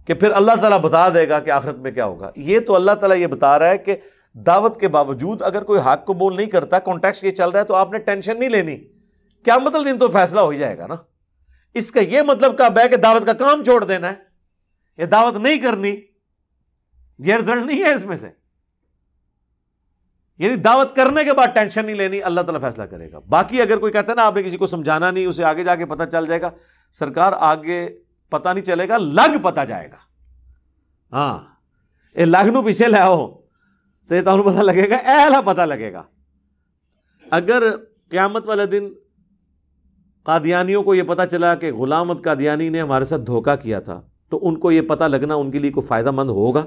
کہ پھر اللہ تعالیٰ بتا دے گا کہ آخرت میں کیا ہوگا۔ یہ تو اللہ تعالیٰ یہ بتا رہا ہے کہ دعوت کے باوجود اگر کوئی حق قبول نہیں کرتا، کانٹیکسٹ یہ چل رہا ہے، تو آپ نے ٹینشن نہیں لینی، کیا مطلب دن تو فیصلہ ہو ہی جائے گا نا۔ اس کا یہ مطلب کب ہے کہ دعوت کا کام چھوڑ دینا ہے، یہ دعوت نہیں کرنی، یہ رزلٹ نہیں ہے اس میں سے۔ یعنی دعوت کرنے کے بعد ٹینشن نہیں لینی، اللہ تعالیٰ فیصلہ کرے گا۔ باقی اگر کوئی کہتا ہے نا آپ نے کسی کو سمجھانا نہیں، اسے آگے جا کے پتہ چل جائے گا، سرکار آگے پتہ نہیں چلے گا، لگ پتہ جائے گا۔ ہاں یہ لگ نو پیچھے لے آؤ تو یہ تمہیں پتہ لگے گا، ایلا پتہ لگے گا۔ اگر قیامت والے دن قادیانیوں کو یہ پتہ چلا کہ غلام احمد قادیانی نے ہمارے ساتھ دھوکہ کیا تھا، تو ان کو یہ پتہ لگنا ان کے لیے کوئی فائدہ مند ہوگا؟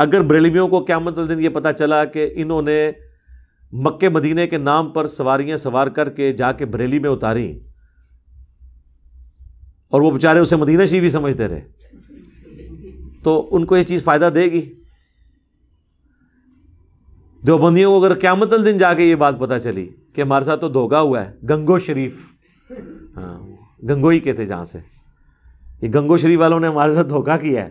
اگر بریلویوں کو قیامت والے دن یہ پتہ چلا کہ انہوں نے مکے مدینے کے نام پر سواریاں سوار کر کے جا کے بریلی میں اتاری اور وہ بیچارے اسے مدینہ شریف ہی سمجھتے رہے، تو ان کو یہ چیز فائدہ دے گی؟ دیوبندیوں کو اگر قیامت والے دن جا کے یہ بات پتہ چلی کہ ہمارے ساتھ تو دھوکہ ہوا ہے، گنگو شریف، ہاں گنگوئی کے تھے جہاں سے، یہ گنگو شریف والوں نے ہمارے ساتھ دھوکہ کیا ہے،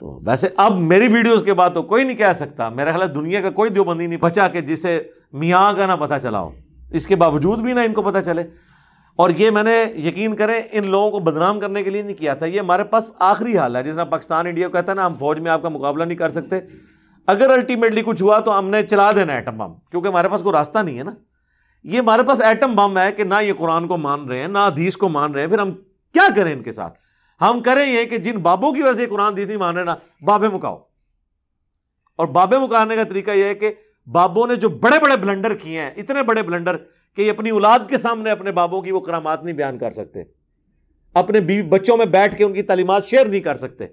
تو ویسے اب میری ویڈیوز کے بعد تو کوئی نہیں کہہ سکتا، میرا خیال ہے دنیا کا کوئی دیوبندی نہیں بچا کہ جسے میاں کا نہ پتہ چلا ہو، اس کے باوجود بھی نہ ان کو پتہ چلے۔ اور یہ میں نے یقین کریں ان لوگوں کو بدنام کرنے کے لیے نہیں کیا تھا، یہ ہمارے پاس آخری حال ہے، جس طرح پاکستان انڈیا کو کہتا ہے نا ہم فوج میں آپ کا مقابلہ نہیں کر سکتے، اگر الٹیمیٹلی کچھ ہوا تو ہم نے چلا دینا ایٹم بم، کیونکہ ہمارے پاس کوئی راستہ نہیں ہے نا۔ یہ ہمارے پاس ایٹم بم ہے کہ نہ یہ قرآن کو مان رہے ہیں نہ حدیث کو مان رہے ہیں، پھر ہم کیا کریں ان کے ساتھ؟ ہم کریں یہ کہ جن بابوں کی وجہ سے قرآن حدیث نہیں مان رہے نا، بابے مکاؤ۔ اور بابے مکانے کا طریقہ یہ ہے کہ بابوں نے جو بڑے بڑے بلنڈر کیے ہیں، اتنے بڑے بلنڈر کہ یہ اپنی اولاد کے سامنے اپنے بابوں کی وہ کرامات نہیں بیان کر سکتے، اپنے بچوں میں بیٹھ کے ان کی تعلیمات شیئر نہیں کر سکتے،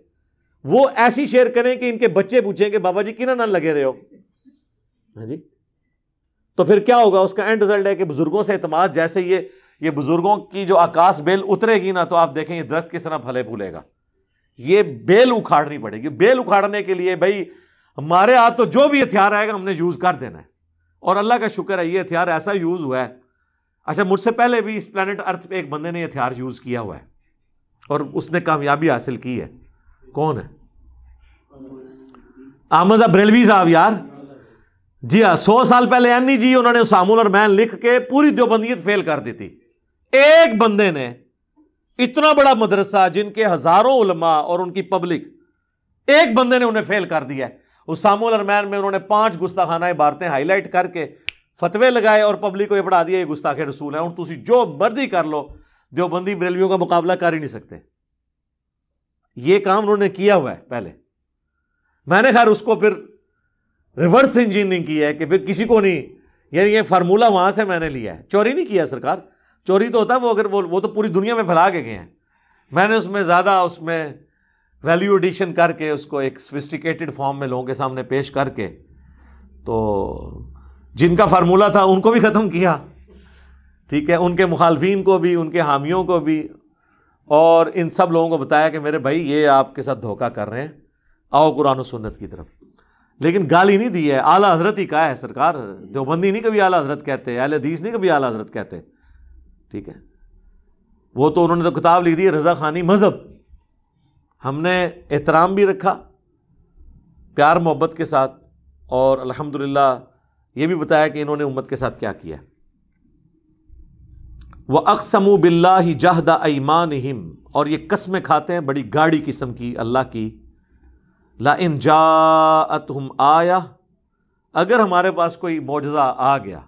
وہ ایسی شیئر کریں کہ ان کے بچے پوچھیں کہ بابا جی کنا نہ لگے رہے ہو، ہاں جی۔ تو پھر کیا ہوگا؟ اس کا اینڈ رزلٹ ہے کہ بزرگوں سے اعتماد، جیسے یہ یہ بزرگوں کی جو آکاش بیل اترے گی نا تو آپ دیکھیں یہ درخت کس طرح پھلے پھولے گا. یہ بیل اکھاڑنی پڑے گی. بیل اکھاڑنے کے لیے بھائی ہمارے ہاتھ تو جو بھی ہتھیار آئے گا ہم نے یوز کر دینا ہے. اور اللہ کا شکر ہے یہ ہتھیار ایسا یوز ہوا ہے. اچھا مجھ سے پہلے بھی اس پلانٹ ارتھ پہ ایک بندے نے یہ ہتھیار یوز کیا ہوا ہے اور اس نے کامیابی حاصل کی ہے. کون ہے؟ احمد بریلوی صاحب یار. جی ہاں 100 سال پہلے این جی انہوں نے اسامہ الرحمن لکھ کے پوری دیوبندیت فیل کر دی تھی. ایک بندے نے اتنا بڑا مدرسہ جن کے ہزاروں علماء اور ان کی پبلک، ایک بندے نے انہیں فیل کر دیا ہے. اسامہ الرحمن میں انہوں نے 5 گستاخانہ عبارتیں ہائی لائٹ کر کے فتوے لگائے اور پبلک کو یہ پڑھا دیا یہ گستاخ رسول ہے. اور تسی جو مرضی کر لو دیوبندی بریلویوں کا مقابلہ کر ہی نہیں سکتے. یہ کام انہوں نے کیا ہوا ہے پہلے. میں نے خیر اس کو پھر ریورس انجینئرنگ کی ہے کہ پھر کسی کو نہیں، یعنی یہ فارمولہ وہاں سے میں نے لیا ہے. چوری نہیں کیا سرکار. چوری تو ہوتا ہے وہ اگر وہ تو پوری دنیا میں پھیلا کے گئے ہیں. میں نے اس میں زیادہ اس میں ویلیو ایڈیشن کر کے اس کو ایک سفسٹیکیٹڈ فارم میں لوگوں کے سامنے پیش کر کے تو جن کا فارمولہ تھا ان کو بھی ختم کیا. ٹھیک ہے، ان کے مخالفین کو بھی، ان کے حامیوں کو بھی، اور ان سب لوگوں کو بتایا کہ میرے بھائی یہ آپ کے ساتھ دھوکہ کر رہے ہیں، آؤ قرآن و سنت کی طرف. لیکن گالی نہیں دی ہے، اعلیٰ حضرت ہی کہا ہے سرکار. دیوبندی نہیں کبھی اعلیٰ حضرت کہتے، اہل حدیث نہیں کبھی اعلیٰ حضرت کہتے. ٹھیک ہے، وہ تو انہوں نے تو کتاب لکھ دی ہے رضا خانی مذہب. ہم نے احترام بھی رکھا پیار محبت کے ساتھ، اور الحمدللہ یہ بھی بتایا کہ انہوں نے امت کے ساتھ کیا کیا. وَأَقْسَمُوا بِاللَّهِ جَهْدَ أَيْمَانِهِمْ، اور یہ قسمیں کھاتے ہیں بڑی گاڑی قسم کی اللہ کی. لَإِنْ جَاءَتْهُمْ آیَةٌ، اگر ہمارے پاس کوئی معجزہ آ گیا،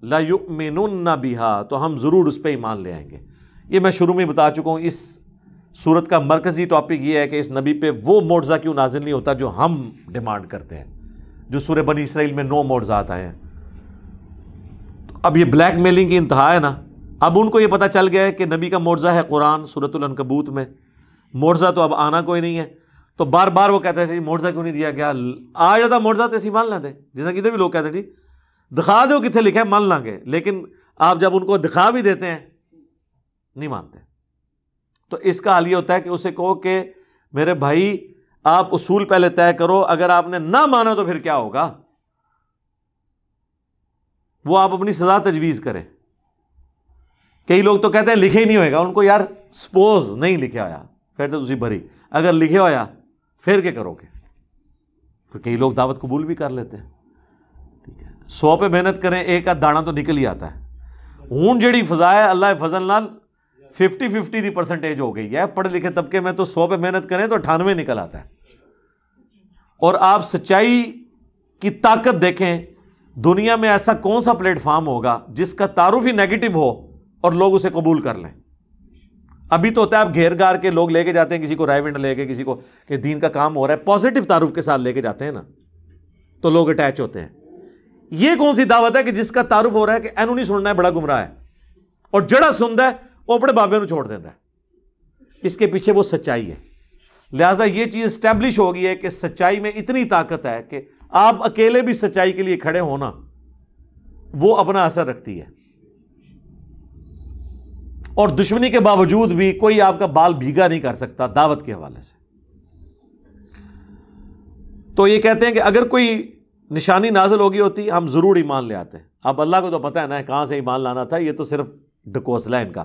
لَيُؤْمِنُنَّ بِهَا، تو ہم ضرور اس پہ ایمان لے آئیں گے. یہ میں شروع میں بتا چکا ہوں، اس سورت کا مرکزی ٹاپک یہ ہے کہ اس نبی پہ وہ معجزہ کیوں نازل نہیں ہوتا جو ہم ڈیمانڈ کرتے ہیں، جو سورہ بنی اسرائیل میں 9 معجزات آئے ہیں. اب یہ بلیک میلنگ کی انتہا ہے نا. اب ان کو یہ پتہ چل گیا ہے کہ نبی کا معجزہ ہے قرآن سورۃ العنکبوت میں. معجزہ تو اب آنا کوئی نہیں ہے، تو بار بار وہ کہتے ہیں معجزہ کیوں نہیں دیا گیا. آ جاتا معجزہ تو اسی مان لیتے، جیسا کہ ادھر بھی لوگ کہتے ہیں جی دکھا دو کتنے لکھا ہے مان لیں گے. لیکن آپ جب ان کو دکھا بھی دیتے ہیں نہیں مانتے. تو اس کا حل یہ ہوتا ہے کہ اسے کہو کہ میرے بھائی آپ اصول پہلے طے کرو، اگر آپ نے نہ مانا تو پھر کیا ہوگا، وہ آپ اپنی سزا تجویز کریں. کئی لوگ تو کہتے ہیں لکھے ہی نہیں ہوئے گا. ان کو یار سپوز نہیں لکھا ہوا پھر تو تسی بری، اگر لکھے ہوا پھر کیا کرو گے. تو کئی لوگ دعوت قبول بھی کر لیتے ہیں. ٹھیک ہے، 100 پہ محنت کریں ایک آدھ دانا تو نکل ہی آتا ہے. ہون جڑی فضا ہے اللہ فضل نال 50-50 دی پرسنٹیج ہو گئی ہے. پڑھے لکھے طبقے میں تو 100 پہ محنت کریں تو 98 نکل آتا ہے. اور آپ سچائی کی طاقت دیکھیں، دنیا میں ایسا کون سا پلیٹ فارم ہوگا جس کا تعارف ہی نیگیٹو ہو اور لوگ اسے قبول کر لیں. ابھی تو ہوتا ہے آپ گھیر گار کے لوگ لے کے جاتے ہیں کسی کو رائے ونڈ لے کے، کسی کو کہ دین کا کام ہو رہا ہے، پازیٹو تعارف کے ساتھ لے کے جاتے ہیں نا تو لوگ اٹیچ ہوتے ہیں. یہ کون سی دعوت ہے کہ جس کا تعارف ہو رہا ہے کہ اینو نہیں سننا ہے بڑا گمراہ ہے، اور جڑا سنتا ہے وہ اپنے بابے نو چھوڑ دیتا ہے. اس کے پیچھے وہ سچائی ہے. لہٰذا یہ چیز اسٹیبلش ہو گئی ہے کہ سچائی میں اتنی طاقت ہے کہ آپ اکیلے بھی سچائی کے لیے کھڑے ہونا وہ اپنا اثر رکھتی ہے. اور دشمنی کے باوجود بھی کوئی آپ کا بال بھیگا نہیں کر سکتا دعوت کے حوالے سے. تو یہ کہتے ہیں کہ اگر کوئی نشانی نازل ہوگی ہوتی ہم ضرور ایمان لے آتے. اب اللہ کو تو پتہ ہے نا کہاں سے ایمان لانا تھا، یہ تو صرف ڈکوسلا ہے ان کا.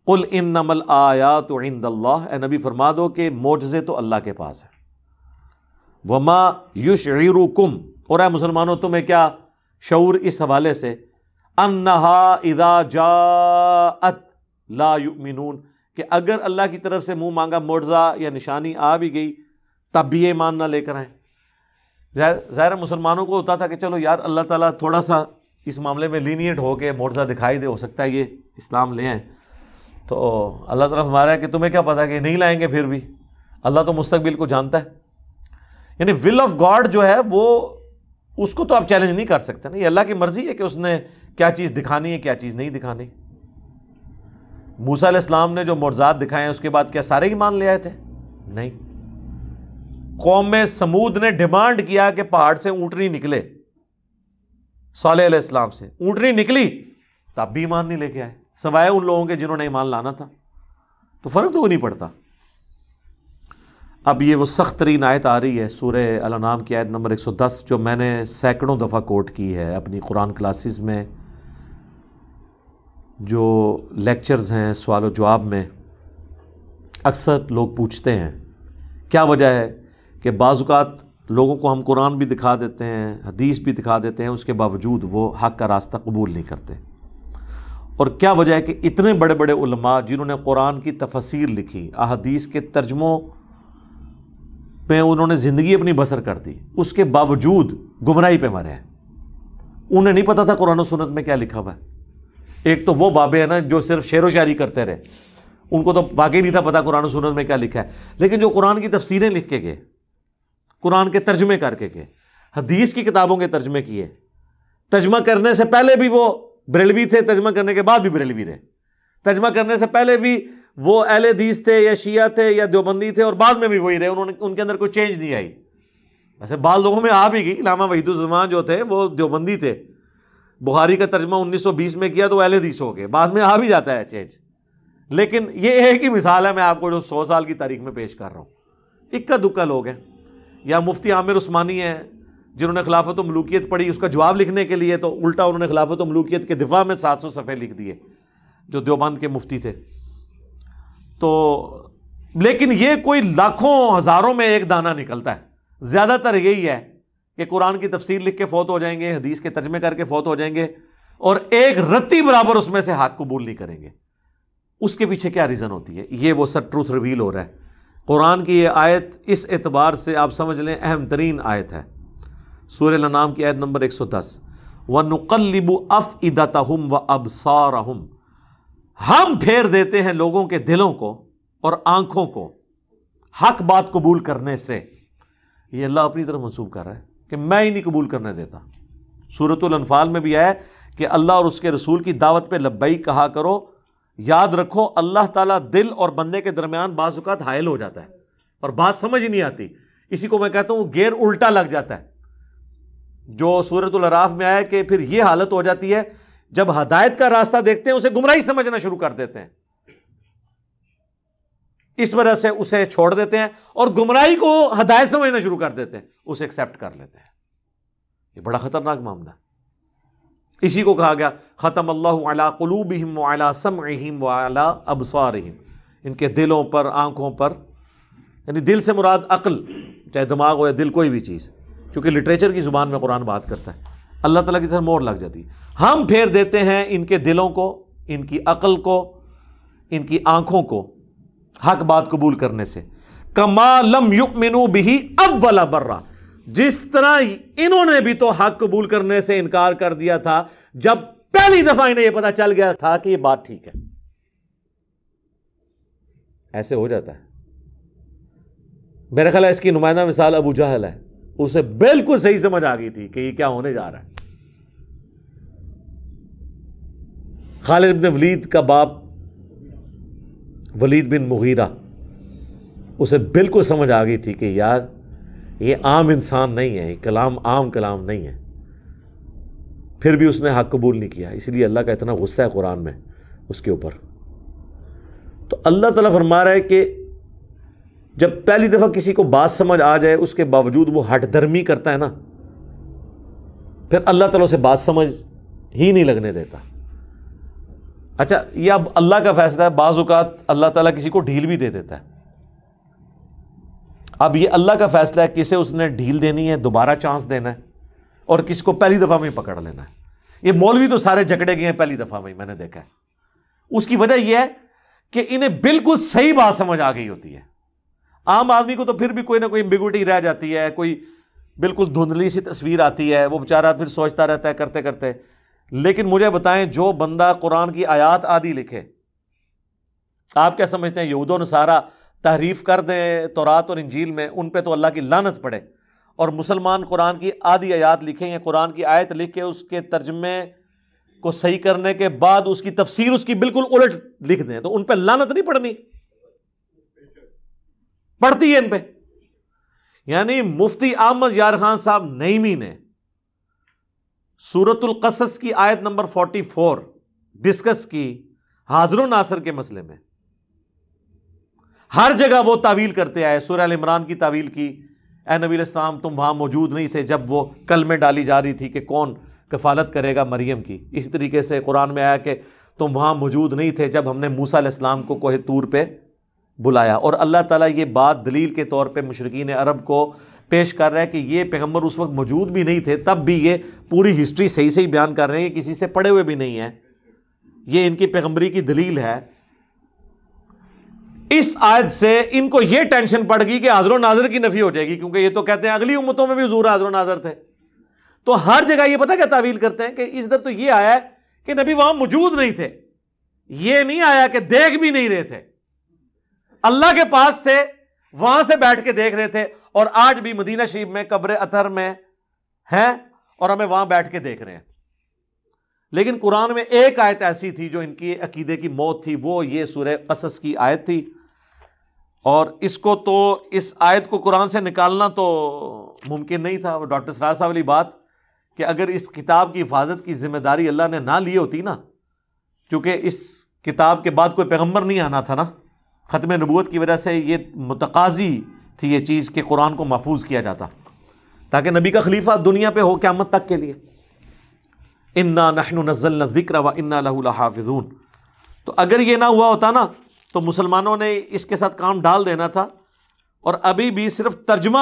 قل انما الآیات عند اللہ، اے نبی فرما دو کہ معجزے تو اللہ کے پاس ہیں. وما یشعرکم، اور اے مسلمانوں تمہیں کیا شعور اس حوالے سے، انہا اذا جاءت لا یؤمنون، کہ اگر اللہ کی طرف سے منہ مانگا معجزہ یا نشانی آ بھی گئی تب بھی ایمان نہ لے کر آئیں. ظاہر مسلمانوں کو ہوتا تھا کہ چلو یار اللہ تعالیٰ تھوڑا سا اس معاملے میں لینیٹ ہو کے معجزہ دکھائی دے، ہو سکتا ہے یہ اسلام لے آئیں. تو اللہ تعالیٰ ہمارا ہے کہ تمہیں کیا پتا کہ نہیں لائیں گے، پھر بھی اللہ تو مستقبل کو جانتا ہے. یعنی ول آف گاڈ جو ہے وہ اس کو تو آپ چیلنج نہیں کر سکتے نا. یہ اللہ کی مرضی ہے کہ اس نے کیا چیز دکھانی ہے کیا چیز نہیں دکھانی. موسیٰ علیہ السلام نے جو معجزات دکھائے ہیں اس کے بعد کیا سارے ایمان لے آئے تھے؟ نہیں. قوم سمود نے ڈیمانڈ کیا کہ پہاڑ سے اونٹنی نکلے، صالح علیہ السلام سے اونٹنی نکلی تب بھی ایمان نہیں لے کے آئے. سوائے ان لوگوں کے جنہوں نے ایمان لانا تھا، تو فرق تو نہیں پڑتا۔ اب یہ وہ سخت ترین آیت آ رہی ہے سورہ الانعام کی آیت نمبر 110، جو میں نے سینکڑوں دفعہ کوٹ کی ہے اپنی قرآن کلاسز میں، جو لیکچرز ہیں سوال و جواب میں۔ اکثر لوگ پوچھتے ہیں کیا وجہ ہے کہ بعض اوقات لوگوں کو ہم قرآن بھی دکھا دیتے ہیں، حدیث بھی دکھا دیتے ہیں، اس کے باوجود وہ حق کا راستہ قبول نہیں کرتے، اور کیا وجہ ہے کہ اتنے بڑے بڑے علماء جنہوں نے قرآن کی تفسیر لکھی، احادیث کے ترجموں میں انہوں نے زندگی اپنی بسر کر دی، اس کے باوجود گمراہی پہ مرے ہیں۔ انہیں نہیں پتا تھا قرآن و سنت میں کیا لکھا ہوا ہے۔ ایک تو وہ بابے ہیں نا جو صرف شعر و شاعری کرتے رہے، ان کو تو واقعی نہیں تھا پتا قرآن و سنت میں کیا لکھا ہے، لیکن جو قرآن کی تفسیریں لکھ کے گئے، قرآن کے ترجمے کر کے گئے، حدیث کی کتابوں کے ترجمے کیے، ترجمہ کرنے سے پہلے بھی وہ بریلوی تھے، ترجمہ کرنے کے بعد بھی بریلوی رہے، ترجمہ کرنے سے پہلے بھی وہ اہل حدیث تھے یا شیعہ تھے یا دیوبندی تھے، اور بعد میں بھی وہی رہے، ان کے اندر کوئی چینج نہیں آئی۔ ویسے بعض لوگوں میں آ بھی گئی، علامہ وحید الزمان جو تھے وہ دیوبندی تھے، بخاری کا ترجمہ 1920 میں کیا تو اہل حدیث ہو گئے، بعد میں آ بھی جاتا ہے چینج، لیکن یہ ایک ہی مثال ہے میں آپ کو جو 100 سال کی تاریخ میں پیش کر رہا ہوں۔ اکا دکا لوگ ہیں، یا مفتی عامر عثمانی ہیں جنہوں نے خلافت و ملوکیت پڑھی، اس کا جواب لکھنے کے لیے تو الٹا انہوں نے خلافت و ملوکیت کے دفاع میں 700 صفحے لکھ دیے، جو دیوبند کے مفتی تھے۔ تو لیکن یہ کوئی لاکھوں ہزاروں میں ایک دانہ نکلتا ہے، زیادہ تر یہی ہے کہ قرآن کی تفسیر لکھ کے فوت ہو جائیں گے، حدیث کے ترجمے کر کے فوت ہو جائیں گے، اور ایک رتی برابر اس میں سے حق قبول نہیں کریں گے۔ اس کے پیچھے کیا ریزن ہوتی ہے؟ یہ وہ سر ٹروتھ ریویل ہو رہا ہے۔ قرآن کی یہ آیت اس اعتبار سے آپ سمجھ لیں اہم ترین آیت ہے، سورہ الانعام کی آیت نمبر 110، وَنُقَلِّبُ أَفْئِدَتَهُمْ وَأَبْصَارَهُمْ، ہم پھیر دیتے ہیں لوگوں کے دلوں کو اور آنکھوں کو حق بات قبول کرنے سے۔ یہ اللہ اپنی طرف منسوب کر رہا ہے کہ میں ہی نہیں قبول کرنے دیتا۔ سورۃ الانفال میں بھی آیا کہ اللہ اور اس کے رسول کی دعوت پہ لبیک کہا کرو۔ یاد رکھو اللہ تعالیٰ دل اور بندے کے درمیان بعض اوقات حائل ہو جاتا ہے اور بات سمجھ ہی نہیں آتی، اسی کو میں کہتا ہوں گیئر الٹا لگ جاتا ہے، جو سورۃ الاعراف میں آیا کہ پھر یہ حالت ہو جاتی ہے جب ہدایت کا راستہ دیکھتے ہیں اسے گمراہی سمجھنا شروع کر دیتے ہیں، اس وجہ سے اسے چھوڑ دیتے ہیں اور گمراہی کو ہدایت سمجھنا شروع کر دیتے ہیں، اسے ایکسیپٹ کر لیتے ہیں۔ یہ بڑا خطرناک معاملہ ہے۔ اسی کو کہا گیا ختم اللہ علی قلوبہم وعلی سمعہم وعلی ابصارہم، ان کے دلوں پر، آنکھوں پر، یعنی دل سے مراد عقل، چاہے دماغ ہو یا دل، کوئی بھی چیز، چونکہ لٹریچر کی زبان میں قرآن بات کرتا ہے، اللہ تعالیٰ کی طرف مور لگ جاتی ہے۔ ہم پھیر دیتے ہیں ان کے دلوں کو، ان کی عقل کو، ان کی آنکھوں کو حق بات قبول کرنے سے، کما لم یؤمنوا بہ اول برہ، جس طرح انہوں نے بھی تو حق قبول کرنے سے انکار کر دیا تھا جب پہلی دفعہ انہیں یہ پتا چل گیا تھا کہ یہ بات ٹھیک ہے۔ ایسے ہو جاتا ہے۔ میرے خیال ہے اس کی نمائندہ مثال ابو جہل ہے، اسے بالکل صحیح سمجھ آ گئی تھی کہ یہ کیا ہونے جا رہا ہے۔ خالد بن ولید کا باپ ولید بن مغیرہ، اسے بالکل سمجھ آ گئی تھی کہ یار یہ عام انسان نہیں ہے، یہ کلام عام کلام نہیں ہے، پھر بھی اس نے حق قبول نہیں کیا، اس لیے اللہ کا اتنا غصہ ہے قرآن میں اس کے اوپر۔ تو اللہ تعالیٰ فرما رہا ہے کہ جب پہلی دفعہ کسی کو بات سمجھ آ جائے اس کے باوجود وہ ہٹ درمی کرتا ہے نا، پھر اللہ تعالیٰ سے بات سمجھ ہی نہیں لگنے دیتا۔ اچھا یہ اب اللہ کا فیصلہ ہے، بعض اوقات اللہ تعالیٰ کسی کو ڈھیل بھی دے دیتا ہے۔ اب یہ اللہ کا فیصلہ ہے کسے اس نے ڈھیل دینی ہے، دوبارہ چانس دینا ہے، اور کس کو پہلی دفعہ میں پکڑ لینا ہے۔ یہ مولوی تو سارے جکڑے گئے ہیں پہلی دفعہ میں نے دیکھا ہے۔ اس کی وجہ یہ ہے کہ انہیں بالکل صحیح بات سمجھ آ گئی ہوتی ہے۔ عام آدمی کو تو پھر بھی کوئی نہ کوئی ایمبیگوٹی رہ جاتی ہے، کوئی بالکل دھندلی سی تصویر آتی ہے، وہ بیچارہ پھر سوچتا رہتا ہے کرتے کرتے۔ لیکن مجھے بتائیں جو بندہ قرآن کی آیات آدھی لکھے، آپ کیا سمجھتے ہیں یہود و نصارہ تحریف کر دیں تورات اور انجیل میں، ان پہ تو اللہ کی لعنت پڑے، اور مسلمان قرآن کی آدھی آیات لکھیں یا قرآن کی آیت لکھ کے اس کے ترجمے کو صحیح کرنے کے بعد اس کی تفسیر اس کی بالکل الٹ لکھ دیں، تو ان پہ لعنت نہیں پڑنی؟ پڑتی ہے ان پہ۔ یعنی مفتی احمد یار خان صاحب نعیمی نے سورۃ القصص کی آیت نمبر 44 ڈسکس کی حاضر و ناصر کے مسئلے میں ہر جگہ وہ تعویل کرتے آئے. سورہ ال عمران کی تعویل کی, اے نبی علیہ السلام تم وہاں موجود نہیں تھے جب وہ کلمے ڈالی جا رہی تھی کہ کون کفالت کرے گا مریم کی. اسی طریقے سے قرآن میں آیا کہ تم وہاں موجود نہیں تھے جب ہم نے موسیٰ علیہ السلام کو کوہ طور پہ بلایا. اور اللہ تعالیٰ یہ بات دلیل کے طور پہ مشرکین عرب کو پیش کر رہا ہے کہ یہ پیغمبر اس وقت موجود بھی نہیں تھے, تب بھی یہ پوری ہسٹری صحیح صحیح بیان کر رہے ہیں, کسی سے پڑھے ہوئے بھی نہیں ہیں, یہ ان کی پیغمبری کی دلیل ہے. اس آیت سے ان کو یہ ٹینشن پڑ گئی کہ حاضر و ناظر کی نفی ہو جائے گی, کیونکہ یہ تو کہتے ہیں اگلی امتوں میں بھی حضور حاضر و ناظر تھے. تو ہر جگہ یہ پتہ کیا تعویل کرتے ہیں کہ اس در تو یہ آیا ہے کہ نبی وہاں موجود نہیں تھے, یہ نہیں آیا کہ دیکھ بھی نہیں رہے تھے, اللہ کے پاس تھے, وہاں سے بیٹھ کے دیکھ رہے تھے. اور آج بھی مدینہ شریف میں قبر اطہر میں ہیں اور ہمیں وہاں بیٹھ کے دیکھ رہے ہیں. لیکن قرآن میں ایک آیت ایسی تھی جو ان کی عقیدے کی موت تھی, وہ یہ سورہ قصص کی آیت تھی. اور اس کو تو اس آیت کو قرآن سے نکالنا تو ممکن نہیں تھا. ڈاکٹر سرار صاحب والی بات کہ اگر اس کتاب کی حفاظت کی ذمہ داری اللہ نے نہ لی ہوتی نا, کیونکہ اس کتاب کے بعد کوئی پیغمبر نہیں آنا تھا نا, ختم نبوت کی وجہ سے یہ متقاضی تھی یہ چیز کہ قرآن کو محفوظ کیا جاتا تاکہ نبی کا خلیفہ دنیا پہ ہو قیامت تک کے لیے. انا نحن نزلنا الذکر وانا لہ لحافظون. تو اگر یہ نہ ہوا ہوتا نا تو مسلمانوں نے اس کے ساتھ کام ڈال دینا تھا, اور ابھی بھی صرف ترجمہ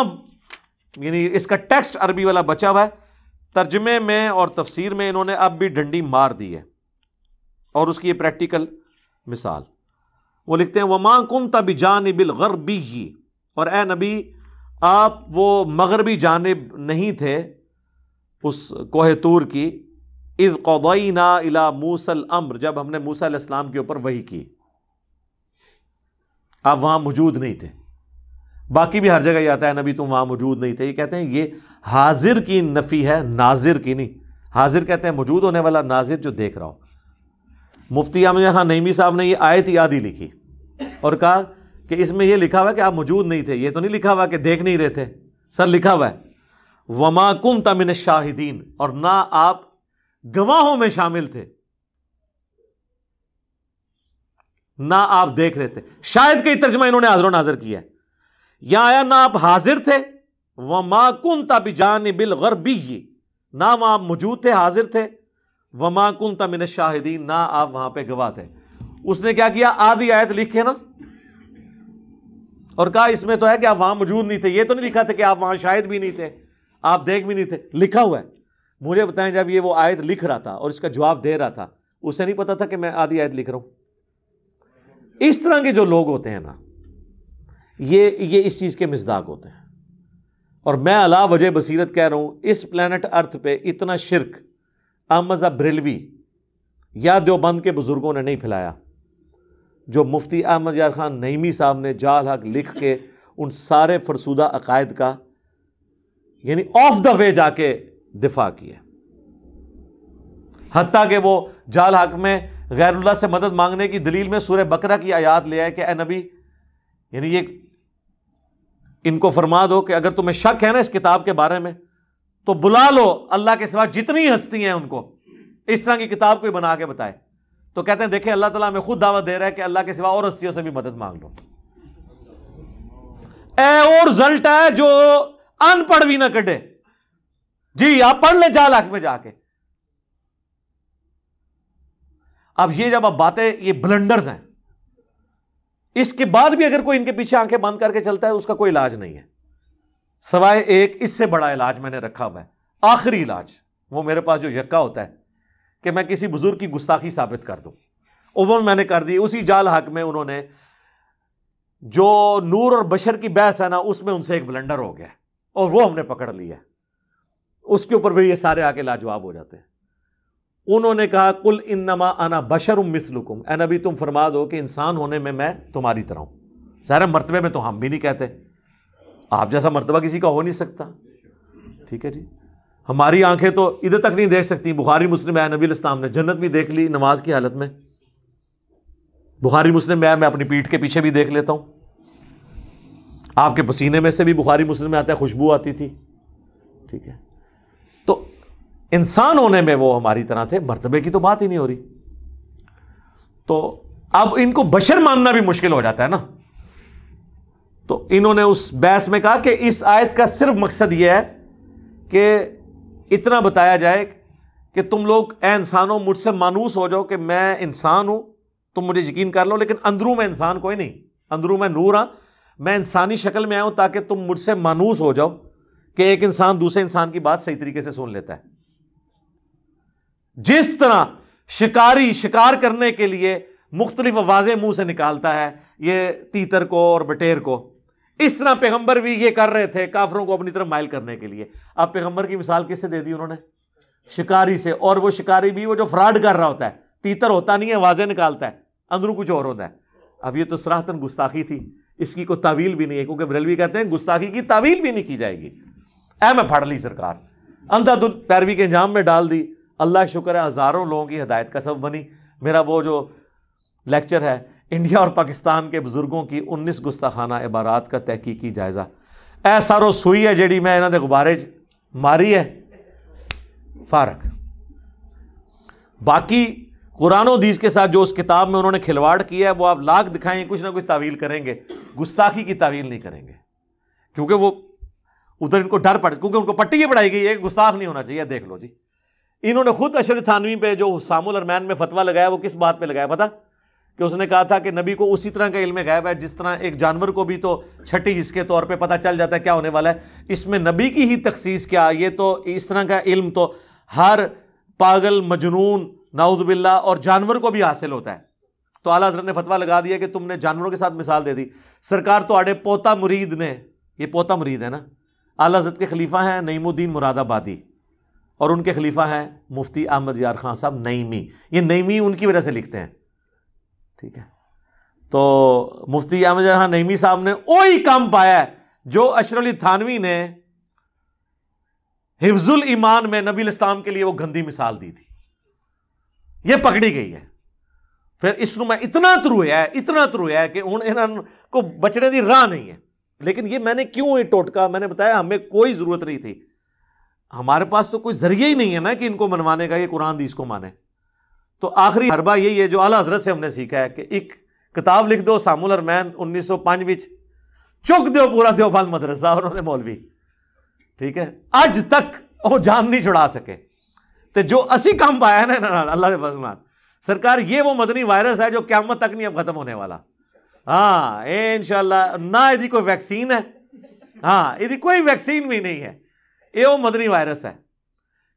یعنی اس کا ٹیکسٹ عربی والا بچا ہوا ہے, ترجمے میں اور تفسیر میں انہوں نے اب بھی ڈنڈی مار دی ہے. اور اس کی یہ پریکٹیکل مثال وہ لکھتے ہیں وما کنت بجانب الغربی, اور اے نبی آپ وہ مغربی جانب نہیں تھے اس کوہ طور کی, اذ قضینا الی موسیٰ الامر جب ہم نے موسیٰ علیہ السلام کے اوپر وحی کی, آپ وہاں موجود نہیں تھے. باقی بھی ہر جگہ یہ آتا ہے نبی تم وہاں موجود نہیں تھے. یہ کہتے ہیں یہ حاضر کی نفی ہے, ناظر کی نہیں. حاضر کہتے ہیں موجود ہونے والا, ناظر جو دیکھ رہا ہو. مفتی احمد خان نعیمی صاحب نے یہ آیت یادی لکھی اور کہا کہ اس میں یہ لکھا ہوا ہے کہ آپ موجود نہیں تھے, یہ تو نہیں لکھا ہوا کہ دیکھ نہیں رہے تھے. سر لکھا ہوا ہے وما کنت من الشاہدین, اور نہ آپ گواہوں میں شامل تھے, نہ آپ دیکھ رہے تھے. شاید کا ترجمہ انہوں نے حاضر و ناظر کیا ہے. یہاں آیا نہ آپ حاضر تھے, وما کنت بجانب الغربی, نہ وہاں آپ موجود تھے حاضر تھے, وما کنت من الشاہدین, نہ آپ وہاں پہ گواہ تھے. اس نے کیا کیا, آدھی آیت لکھے نا اور کہا اس میں تو ہے کہ آپ وہاں موجود نہیں تھے, یہ تو نہیں لکھا تھا کہ آپ وہاں شاہد بھی نہیں تھے, آپ دیکھ بھی نہیں تھے. لکھا ہوا ہے. مجھے بتائیں جب یہ وہ آیت لکھ رہا تھا اور اس کا جواب دے رہا تھا, اسے نہیں پتا تھا کہ میں آدھی آیت لکھ رہا ہوں. اس طرح کے جو لوگ ہوتے ہیں نا, یہ اس چیز کے مصداق ہوتے ہیں. اور میں علا وجہ بصیرت کہہ رہا ہوں, اس پلانٹ ارتھ پہ اتنا شرک احمد بریلوی یا دیوبند کے بزرگوں نے نہیں پھیلایا جو مفتی احمد یار خان نعیمی صاحب نے جال حق لکھ کے ان سارے فرسودہ عقائد کا یعنی آف دا وے جا کے دفاع کیا. حتیٰ کہ وہ جال حق میں غیر اللہ سے مدد مانگنے کی دلیل میں سورہ بقرہ کی آیات لے آئے کہ اے نبی, یعنی یہ ان کو فرما دو کہ اگر تمہیں شک ہے نا اس کتاب کے بارے میں تو بلا لو اللہ کے سوا جتنی ہستی ہیں ان کو, اس طرح کی کتاب کوئی بنا کے بتائے. تو کہتے ہیں دیکھیں اللہ تعالیٰ ہمیں خود دعوت دے رہا ہے کہ اللہ کے سوا اور ہستیوں سے بھی مدد مانگ لو. اور رزلٹ ہے جو ان پڑھ بھی نہ کٹے. جی آپ پڑھ لیں جال حق میں جا کے. اب یہ جب اب باتیں یہ بلنڈرز ہیں, اس کے بعد بھی اگر کوئی ان کے پیچھے آنکھیں بند کر کے چلتا ہے اس کا کوئی علاج نہیں ہے سوائے ایک اس سے بڑا علاج میں نے رکھا ہوا ہے, آخری علاج. وہ میرے پاس جو یکا ہوتا ہے کہ میں کسی بزرگ کی گستاخی ثابت کر دوں, وہ میں نے کر دی. اسی جال حق میں انہوں نے جو نور اور بشر کی بحث ہے نا, اس میں ان سے ایک بلنڈر ہو گیا اور وہ ہم نے پکڑ لیا. اس کے اوپر پھر یہ سارے آ کے لاجواب ہو جاتے ہیں. انہوں نے کہا قل انما انا بشر مثلکم, اے نبی تم فرما دو کہ انسان ہونے میں تمہاری طرح ہوں. ظاہر مرتبے میں تو ہم بھی نہیں کہتے, آپ جیسا مرتبہ کسی کا ہو نہیں سکتا. ٹھیک ہے جی, ہماری آنکھیں تو ادھر تک نہیں دیکھ سکتی. بخاری مسلم ہے نبی علیہ السلام نے جنت بھی دیکھ لی نماز کی حالت میں. بخاری مسلم میں اپنی پیٹھ کے پیچھے بھی دیکھ لیتا ہوں. آپ کے پسینے میں سے بھی بخاری مسلم میں آتا ہے خوشبو آتی تھی. ٹھیک ہے, تو انسان ہونے میں وہ ہماری طرح تھے, مرتبے کی تو بات ہی نہیں ہو رہی. تو اب ان کو بشر ماننا بھی مشکل ہو جاتا ہے نا. تو انہوں نے اس بحث میں کہا کہ اس آیت کا صرف مقصد یہ ہے کہ اتنا بتایا جائے کہ تم لوگ اے انسانوں مجھ سے مانوس ہو جاؤ کہ میں انسان ہوں, تم مجھے یقین کر لو, لیکن اندروں میں انسان کوئی نہیں, اندروں میں نور ہاں, میں انسانی شکل میں آیا ہوں تاکہ تم مجھ سے مانوس ہو جاؤ کہ ایک انسان دوسرے انسان کی بات صحیح طریقے سے سن لیتا ہے. جس طرح شکاری شکار کرنے کے لیے مختلف آوازیں منہ سے نکالتا ہے, یہ تیتر کو اور بٹیر کو, اس طرح پیغمبر بھی یہ کر رہے تھے کافروں کو اپنی طرف مائل کرنے کے لیے. اب پیغمبر کی مثال کس سے دے دی انہوں نے؟ شکاری سے. اور وہ شکاری بھی وہ جو فراڈ کر رہا ہوتا ہے, تیتر ہوتا نہیں ہے, آوازیں نکالتا ہے, اندروں کچھ اور ہوتا ہے. اب یہ تو صراحتاً گستاخی تھی, اس کی کوئی تعویل بھی نہیں ہے, کیونکہ بریلوی کہتے ہیں گستاخی کی تعویل بھی نہیں کی جائے گی. اے میں پھڑ لی سرکار, اندھا دھند پیروی کے انجام میں ڈال دی. اللہ کا شکر ہے ہزاروں لوگوں کی ہدایت کا سبب بنی. میرا وہ جو لیکچر ہے انڈیا اور پاکستان کے بزرگوں کی 19 گستاخانہ عبارات کا تحقیقی جائزہ, اے سارو سوئی ہے جیڑی میں انہوں نے غبارے ماری ہے فارق. باقی قرآن و حدیث کے ساتھ جو اس کتاب میں انہوں نے کھلواڑ کیا ہے وہ آپ لاکھ دکھائیں کچھ نہ کچھ تعویل کریں گے, گستاخی کی تعویل نہیں کریں گے, کیونکہ وہ ادھر ان کو ڈر پڑ, کیونکہ ان کو پٹی یہ پڑھائی گئی ہے کہ گستاخ نہیں ہونا چاہیے. دیکھ لو جی, انہوں نے خود اشرف تھانوی پہ جو حسام الارمین میں فتویٰ لگایا وہ کس بات پہ لگایا پتہ؟ کہ اس نے کہا تھا کہ نبی کو اسی طرح کا علم غیب ہے جس طرح ایک جانور کو بھی تو چھٹی حص کے طور پہ پتہ چل جاتا ہے کیا ہونے والا ہے, اس میں نبی کی ہی تخصیص کیا, یہ تو اس طرح کا علم تو ہر پاگل مجنون نعوذ باللہ اور جانور کو بھی حاصل ہوتا ہے. تو اعلیٰ حضرت نے فتویٰ لگا دیا کہ تم نے جانوروں کے ساتھ مثال دے دی. سرکار تو آڑے پوتا مرید نے, یہ پوتا مرید ہے نا, اعلیٰ حضرت کے خلیفہ ہیں نعیم الدین مراد آبادی, اور ان کے خلیفہ ہیں مفتی احمد یار خان صاحب نعیمی. یہ نعیمی ان کی وجہ سے لکھتے ہیں, ٹھیک ہے. تو مفتی احمد یار خان نعیمی صاحب نے وہی کام پایا ہے جو اشرف علی تھانوی نے حفظ الایمان میں نبی الاسلام کے لیے وہ گندی مثال دی تھی, یہ پکڑی گئی ہے. پھر اس میں اتنا ترویا ہے کہ انہوں کو بچنے دی راہ نہیں ہے. لیکن یہ میں نے کیوں یہ ٹوٹکا, میں نے بتایا ہمیں کوئی ضرورت نہیں تھی, ہمارے پاس تو کوئی ذریعہ ہی نہیں ہے نا کہ ان کو منوانے کا, یہ قرآن حدیث کو مانے. تو آخری حربہ یہی ہے جو اعلیٰ حضرت سے ہم نے سیکھا ہے کہ ایک کتاب لکھ دو حسام الارمین 1905 چک دو پورا دیوبند مدرسہ, اور انہوں نے مولوی, ٹھیک ہے, اج تک وہ جان نہیں چھڑا سکے. تو جو اسی کام پایا ہے نا اللہ کے فضل سرکار, یہ وہ مدنی وائرس ہے جو قیامت تک نہیں اب ختم ہونے والا. ہاں انشاءاللہ, نہ یہ کوئی ویکسین ہے, ہاں یہ کوئی ویکسین بھی نہیں ہے, یہ وہ مدنی وائرس ہے.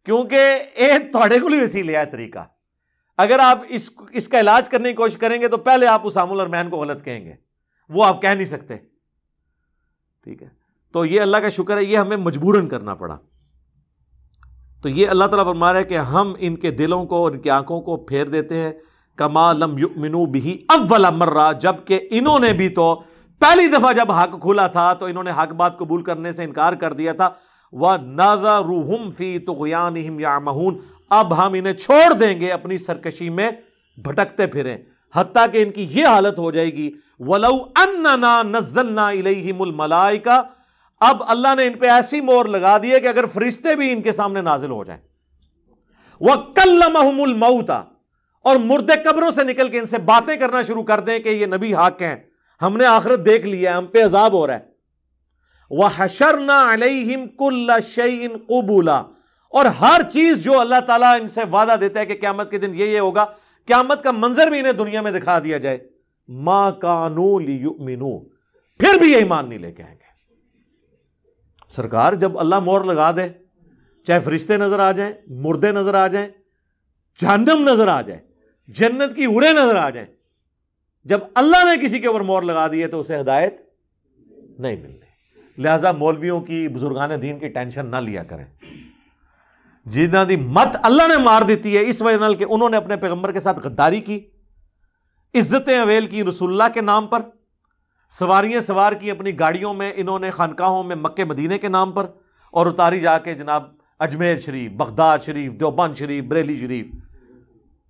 کیونکہ یہ تھوڑے کو ہی وسیلے ہے طریقہ. اگر آپ اس کا علاج کرنے کی کوشش کریں گے تو پہلے آپ حسام الارمین کو غلط کہیں گے, وہ آپ کہہ نہیں سکتے, ٹھیک ہے. تو یہ اللہ کا شکر ہے, یہ ہمیں مجبوراً کرنا پڑا. تو یہ اللہ تعالیٰ فرما رہا ہے کہ ہم ان کے دلوں کو, ان کی آنکھوں کو پھیر دیتے ہیں, کما لم یؤمنوا بہ اول مرہ, جبکہ انہوں نے بھی تو پہلی دفعہ جب حق کھلا تھا تو انہوں نے حق بات قبول کرنے سے انکار کر دیا تھا. وَنَذَرُهُمْ فِي طُغْيَانِهِمْ يَعْمَهُونَ, اب ہم انہیں چھوڑ دیں گے اپنی سرکشی میں بھٹکتے پھریں, حتیٰ کہ ان کی یہ حالت ہو جائے گی وَلَوْ أَنَّنَا نَزَّلْنَا إِلَيْهِمُ الْمَلَائِكَةَ, اب اللہ نے ان پہ ایسی مور لگا دی ہے کہ اگر فرشتے بھی ان کے سامنے نازل ہو جائیں. وَكَلَّمَهُمُ الْمَوْتَ, اور مردے قبروں سے نکل کے ان سے باتیں کرنا شروع کر دیں کہ یہ نبی حق ہیں, ہم نے آخرت دیکھ لیا ہے, ہم پہ عذاب ہو رہا ہے. وَحَشَرْنَا عَلَيْهِمْ كُلَّ شَيْءٍ قُبُولًا, اور ہر چیز جو اللہ تعالیٰ ان سے وعدہ دیتا ہے کہ قیامت کے دن یہ ہوگا, قیامت کا منظر بھی انہیں دنیا میں دکھا دیا جائے. مَا كَانُوا لِيُؤْمِنُوا, پھر بھی یہ ایمان نہیں لے کے آئیں گے. سرکار جب اللہ مور لگا دے, چاہے فرشتے نظر آ جائیں, مردے نظر آ جائیں, جہنم نظر آ جائے, جنت کی اڑے نظر آ جائیں, جب اللہ نے کسی کے اوپر مور لگا دی ہے تو اسے ہدایت نہیں ملنی. لہذا مولویوں کی, بزرگان دین کی ٹینشن نہ لیا کریں. جنہاں دی مت اللہ نے مار دیتی ہے اس وجہ نال کہ انہوں نے اپنے پیغمبر کے ساتھ غداری کی, عزتیں اویل کی رسول اللہ کے نام پر, سواریاں سوار کی اپنی گاڑیوں میں انہوں نے خانقاہوں میں مکے مدینے کے نام پر, اور اتاری جا کے جناب اجمیر شریف, بغداد شریف, دیوبند شریف, بریلی شریف,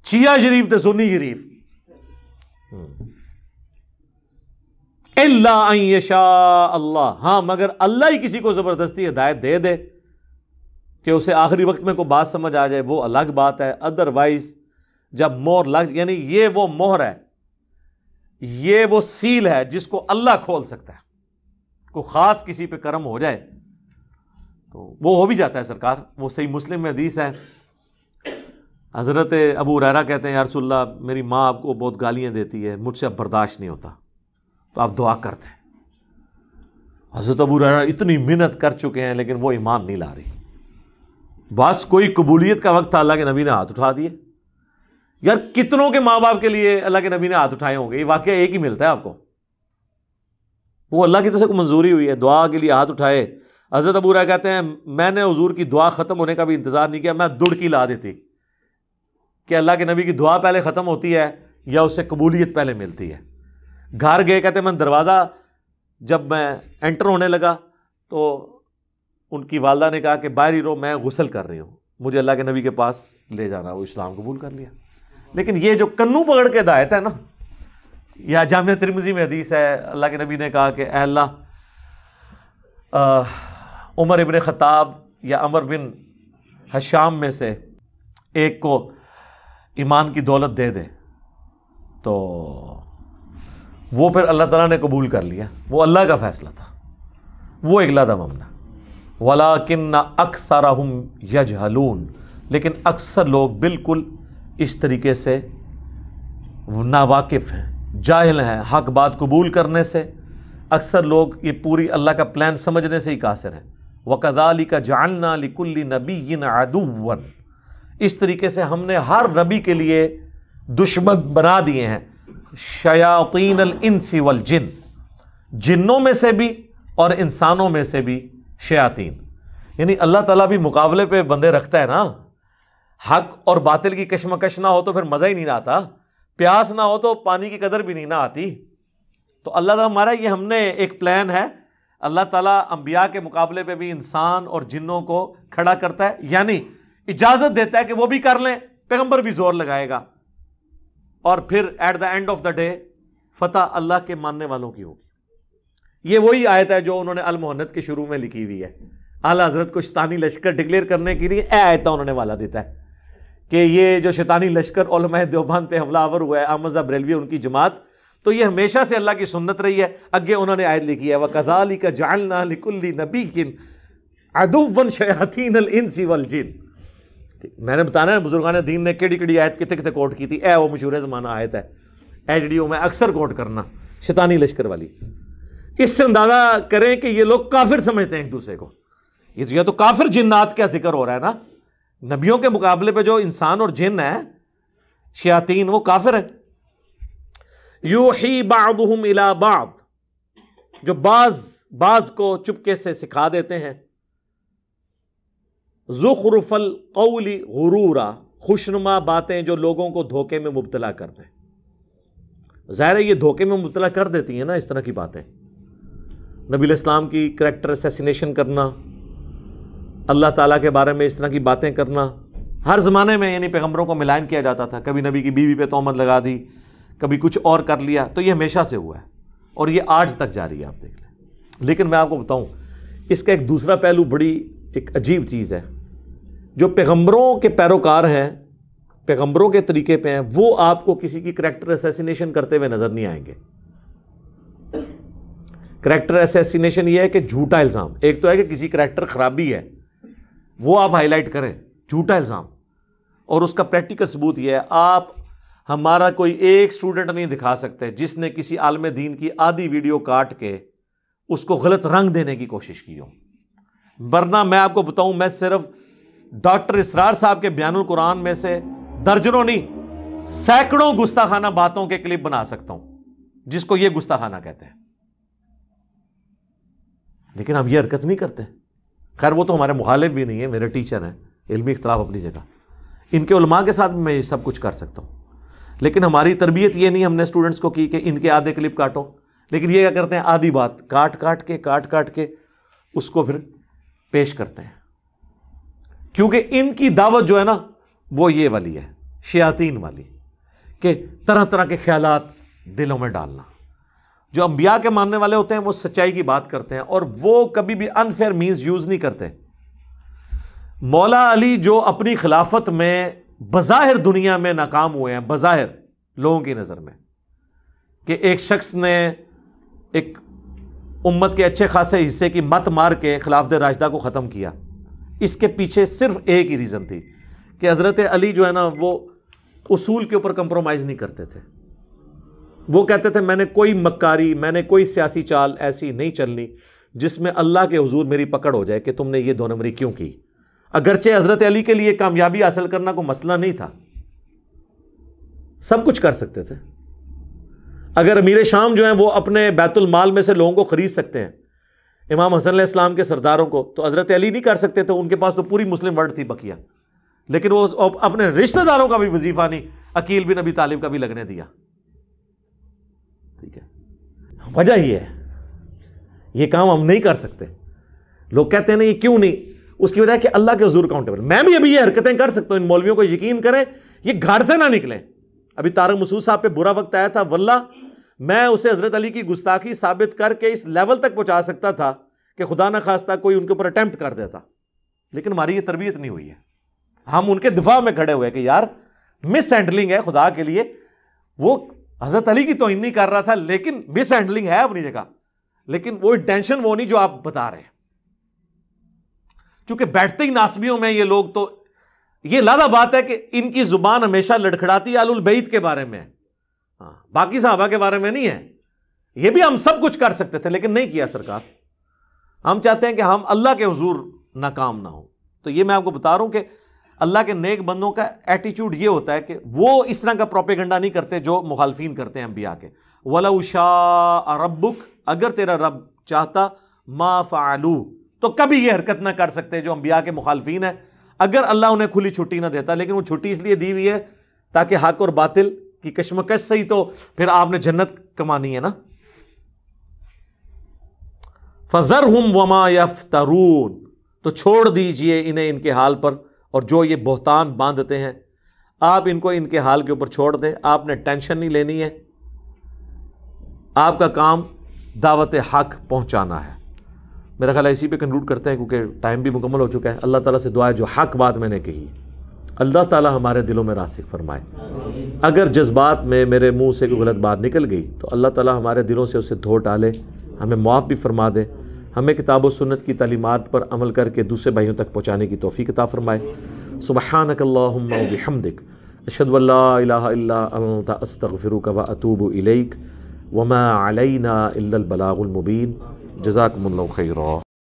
شیعہ شریف تے سنی شریف. الا ان یشاء اللہ, ہاں مگر اللہ ہی کسی کو زبردستی ہدایت دے دے کہ اسے آخری وقت میں کوئی بات سمجھ آ جائے, وہ الگ بات ہے. ادروائز جب مہر لگ، یعنی یہ وہ مہر ہے، یہ وہ سیل ہے جس کو اللہ کھول سکتا ہے. کوئی خاص کسی پہ کرم ہو جائے تو وہ ہو بھی جاتا ہے سرکار. وہ صحیح مسلم میں حدیث ہے، حضرت ابو ہریرہ کہتے ہیں یا رسول اللہ میری ماں آپ کو بہت گالیاں دیتی ہے، مجھ سے اب برداشت نہیں ہوتا، تو آپ دعا کرتے ہیں. حضرت ابو ہریرہ اتنی محنت کر چکے ہیں لیکن وہ ایمان نہیں لا رہی. بس کوئی قبولیت کا وقت تھا، اللہ کے نبی نے ہاتھ اٹھا دیے. یار کتنوں کے ماں باپ کے لیے اللہ کے نبی نے ہاتھ اٹھائے ہوں گے؟ یہ واقعہ ایک ہی ملتا ہے آپ کو. وہ اللہ کی طرف سے منظوری ہوئی ہے، دعا کے لیے ہاتھ اٹھائے. حضرت ابو ہریرہ کہتے ہیں میں نے حضور کی دعا ختم ہونے کا بھی انتظار نہیں کیا، میں دڑکی لا دیتی کہ اللہ کے نبی کی دعا پہلے ختم ہوتی ہے یا اس سے قبولیت پہلے ملتی ہے. گھر گئے، کہتے ہیں میں دروازہ جب میں انٹر ہونے لگا تو ان کی والدہ نے کہا کہ باہر ہی رہو، میں غسل کر رہی ہوں، مجھے اللہ کے نبی کے پاس لے جانا. وہ اسلام قبول کر لیا. لیکن یہ جو کنوں پکڑ کے ہدایت ہے نا، یا جامعہ ترمذی میں حدیث ہے اللہ کے نبی نے کہا کہ اے اللہ عمر ابن خطاب یا عمر بن حشام میں سے ایک کو ایمان کی دولت دے دے، تو وہ پھر اللہ تعالیٰ نے قبول کر لیا. وہ اللہ کا فیصلہ تھا، وہ ایک لادہ ممنا. وَلَٰكِنَّ أَكْثَرَهُمْ يَجْهَلُونَ، لیکن اکثر لوگ بالکل اس طریقے سے ناواقف ہیں، جاہل ہیں حق بات قبول کرنے سے. اکثر لوگ یہ پوری اللہ کا پلان سمجھنے سے ہی قاصر ہیں. وَكَذَلِكَ جَعَلْنَا لِكُلِّ نَبِيٍّ عَدُوًّا، اس طریقے سے ہم نے ہر نبی کے لیے دشمن بنا دیے ہیں. شیاطین الانس والجن، جنوں میں سے بھی اور انسانوں میں سے بھی شیاطین. یعنی اللہ تعالیٰ بھی مقابلے پہ بندے رکھتا ہے نا. حق اور باطل کی کشمکش نہ ہو تو پھر مزہ ہی نہیں آتا، پیاس نہ ہو تو پانی کی قدر بھی نہیں نہ آتی. تو اللہ تعالیٰ ہمارا یہ ہم نے ایک پلان ہے. اللہ تعالیٰ انبیاء کے مقابلے پہ بھی انسان اور جنوں کو کھڑا کرتا ہے، یعنی اجازت دیتا ہے کہ وہ بھی کر لیں، پیغمبر بھی زور لگائے گا، اور پھر at the end of the day فتح اللہ کے ماننے والوں کی ہوگی. یہ وہی آیت ہے جو انہوں نے المحنت کے شروع میں لکھی ہوئی ہے. اعلیٰ حضرت کو شیطانی لشکر ڈکلیئر کرنے کے لیے آیت انہوں نے والا دیتا ہے کہ یہ جو شیطانی لشکر علماء دیوبند پہ حملہ آور ہوا ہے، احمد رضا بریلوی ان کی جماعت، تو یہ ہمیشہ سے اللہ کی سنت رہی ہے. اگے انہوں نے آیت لکھی ہے وَكَذَلِكَ جَعَلْنَا لِكُلِّ نَبِيٍّ عَدُوًّا شَيَاطِينَ الْإِنسِ وَالْجِنِّ. میں نے بتانا ہے بزرگان دین نے کیڑی کیڑی آیت کتے کتے کوٹ کی تھی. وہ مشہور زمانہ آیت ہے، ویڈیو میں اکثر کوٹ کرنا شیطانی لشکر والی. اس سے اندازہ کریں کہ یہ لوگ کافر سمجھتے ہیں ایک دوسرے کو. یہ تو کافر جنات کا ذکر ہو رہا ہے نا. نبیوں کے مقابلے پہ جو انسان اور جن ہیں شیاطین، وہ کافر ہیں. یوحی بعضهم الی بعض، جو بعض کو چپکے سے سکھا دیتے ہیں. زخرف القول غرورا، خوشنما باتیں جو لوگوں کو دھوکے میں مبتلا کر دیں. ظاہر ہے یہ دھوکے میں مبتلا کر دیتی ہیں نا اس طرح کی باتیں. نبی علیہ السلام کی کریکٹر اسیسینیشن کرنا، اللہ تعالیٰ کے بارے میں اس طرح کی باتیں کرنا، ہر زمانے میں یعنی پیغمبروں کو ملائن کیا جاتا تھا. کبھی نبی کی بیوی پہ تہمت لگا دی، کبھی کچھ اور کر لیا. تو یہ ہمیشہ سے ہوا ہے اور یہ آج تک جاری ہے، آپ دیکھ لیں. لیکن میں آپ کو بتاؤں اس کا ایک دوسرا پہلو بڑی ایک عجیب چیز ہے. جو پیغمبروں کے پیروکار ہیں، پیغمبروں کے طریقے پہ ہیں، وہ آپ کو کسی کی کریکٹر اسیسینیشن کرتے ہوئے نظر نہیں آئیں گے. کریکٹر اسیسینیشن یہ ہے کہ جھوٹا الزام. ایک تو ہے کہ کسی کریکٹر خرابی ہے وہ آپ ہائی لائٹ کریں، جھوٹا الزام، اور اس کا پریکٹیکل ثبوت یہ ہے آپ ہمارا کوئی ایک اسٹوڈنٹ نہیں دکھا سکتے جس نے کسی عالم دین کی آدھی ویڈیو کاٹ کے اس کو غلط رنگ دینے کی کوشش کی ہو. ورنہ میں آپ کو بتاؤں، میں صرف ڈاکٹر اسرار صاحب کے بیان القرآن میں سے درجنوں نہیں سینکڑوں گستاخانہ باتوں کے کلپ بنا سکتا ہوں جس کو یہ گستاخانہ کہتے ہیں. لیکن ہم یہ حرکت نہیں کرتے. خیر وہ تو ہمارے مخالف بھی نہیں ہیں، میرے ٹیچر ہیں، علمی اختلاف اپنی جگہ، ان کے علماء کے ساتھ میں یہ سب کچھ کر سکتا ہوں. لیکن ہماری تربیت یہ نہیں ہم نے اسٹوڈنٹس کو کی کہ ان کے آدھے کلپ کاٹو. لیکن یہ کیا کرتے ہیں، آدھی بات کاٹ کے اس کو پھر پیش کرتے ہیں. کیونکہ ان کی دعوت جو ہے نا وہ یہ والی ہے، شیاطین والی، کہ طرح طرح کے خیالات دلوں میں ڈالنا. جو انبیاء کے ماننے والے ہوتے ہیں وہ سچائی کی بات کرتے ہیں اور وہ کبھی بھی انفیئر مینز یوز نہیں کرتے. مولا علی جو اپنی خلافت میں بظاہر دنیا میں ناکام ہوئے ہیں، بظاہر لوگوں کی نظر میں، کہ ایک شخص نے ایک امت کے اچھے خاصے حصے کی مت مار کے خلافت راشدہ کو ختم کیا، اس کے پیچھے صرف ایک ہی ریزن تھی کہ حضرت علی جو ہے نا وہ اصول کے اوپر کمپرومائز نہیں کرتے تھے. وہ کہتے تھے میں نے کوئی مکاری، میں نے کوئی سیاسی چال ایسی نہیں چلنی جس میں اللہ کے حضور میری پکڑ ہو جائے کہ تم نے یہ دو نمبری کیوں کی. اگرچہ حضرت علی کے لیے کامیابی حاصل کرنا کوئی مسئلہ نہیں تھا، سب کچھ کر سکتے تھے. اگر امیر شام جو ہیں وہ اپنے بیت المال میں سے لوگوں کو خرید سکتے ہیں، امام حسن علیہ السلام کے سرداروں کو، تو حضرت علی نہیں کر سکتے تھے. ان کے پاس تو پوری مسلم ورلڈ تھی بقیہ، لیکن وہ اپنے رشتہ داروں کا بھی وظیفہ نہیں عقیل بن ابی طالب کا بھی لگنے دیا. ٹھیک ہے، وجہ یہ ہے یہ کام ہم نہیں کر سکتے. لوگ کہتے ہیں نا یہ کیوں نہیں، اس کی وجہ ہے کہ اللہ کے حضور اکاؤنٹیبل. میں بھی ابھی یہ حرکتیں کر سکتا ہوں، ان مولویوں کو یقین کریں یہ گھر سے نہ نکلیں. ابھی طارق مسعود صاحب پہ برا وقت آیا تھا، واللہ میں اسے حضرت علی کی گستاخی ثابت کر کے اس لیول تک پہنچا سکتا تھا کہ خدا نہ خواستہ کوئی ان کے اوپر اٹیمپٹ کر دیتا، لیکن ہماری یہ تربیت نہیں ہوئی ہے. ہم ان کے دفاع میں کھڑے ہوئے کہ یار مس ہینڈلنگ ہے، خدا کے لیے وہ حضرت علی کی توہین نہیں کر رہا تھا، لیکن مس ہینڈلنگ ہے اپنی جگہ، لیکن وہ انٹینشن وہ نہیں جو آپ بتا رہے ہیں. چونکہ بیٹھتے ہی ناسبیوں میں یہ لوگ، تو یہ لادہ بات ہے کہ ان کی زبان ہمیشہ لڑکھڑاتی آل البیت کے بارے میں، باقی صحابہ کے بارے میں نہیں ہے. یہ بھی ہم سب کچھ کر سکتے تھے لیکن نہیں کیا سرکار. ہم چاہتے ہیں کہ ہم اللہ کے حضور ناکام نہ ہوں. تو یہ میں آپ کو بتا رہا ہوں کہ اللہ کے نیک بندوں کا ایٹیچیوڈ یہ ہوتا ہے کہ وہ اس طرح کا پروپیگنڈا نہیں کرتے جو مخالفین کرتے ہیں انبیاء کے. وَلَوْ شَاءَ رَبُّكَ، اگر تیرا رب چاہتا، مَا فَعَلُوا، تو کبھی یہ حرکت نہ کر سکتے جو انبیاء کے مخالفین ہیں، اگر اللہ انہیں کھلی چھٹی نہ دیتا. لیکن وہ چھٹی اس لیے دی ہوئی ہے تاکہ حق اور باطل کی کشمکش سے ہی تو پھر آپ نے جنت کمانی ہے نا. فَذَرْهُمْ وَمَا يَفْتَرُونَ، تو چھوڑ دیجئے انہیں ان کے حال پر، اور جو یہ بہتان باندھتے ہیں آپ ان کو ان کے حال کے اوپر چھوڑ دیں. آپ نے ٹینشن نہیں لینی ہے، آپ کا کام دعوت حق پہنچانا ہے. میرا خیال ہے اسی پہ کنکلوڈ کرتے ہیں کیونکہ ٹائم بھی مکمل ہو چکا ہے. اللہ تعالیٰ سے دعا ہے جو حق بات میں نے کہی اللہ تعالیٰ ہمارے دلوں میں راسخ فرمائے. اگر جذبات میں میرے منہ سے کوئی غلط بات نکل گئی تو اللہ تعالیٰ ہمارے دلوں سے اسے دھو ڈالے، ہمیں معاف بھی فرما دے، ہمیں کتاب و سنت کی تعلیمات پر عمل کر کے دوسرے بھائیوں تک پہنچانے کی توفیق عطا فرمائے. سبحانک اللہم و بحمدک، اشہد ان لا الہ الا انت، استغفرک و اتوب الیک، وما علینا الا البلاغ المبین. جزاکم اللہ خیرا.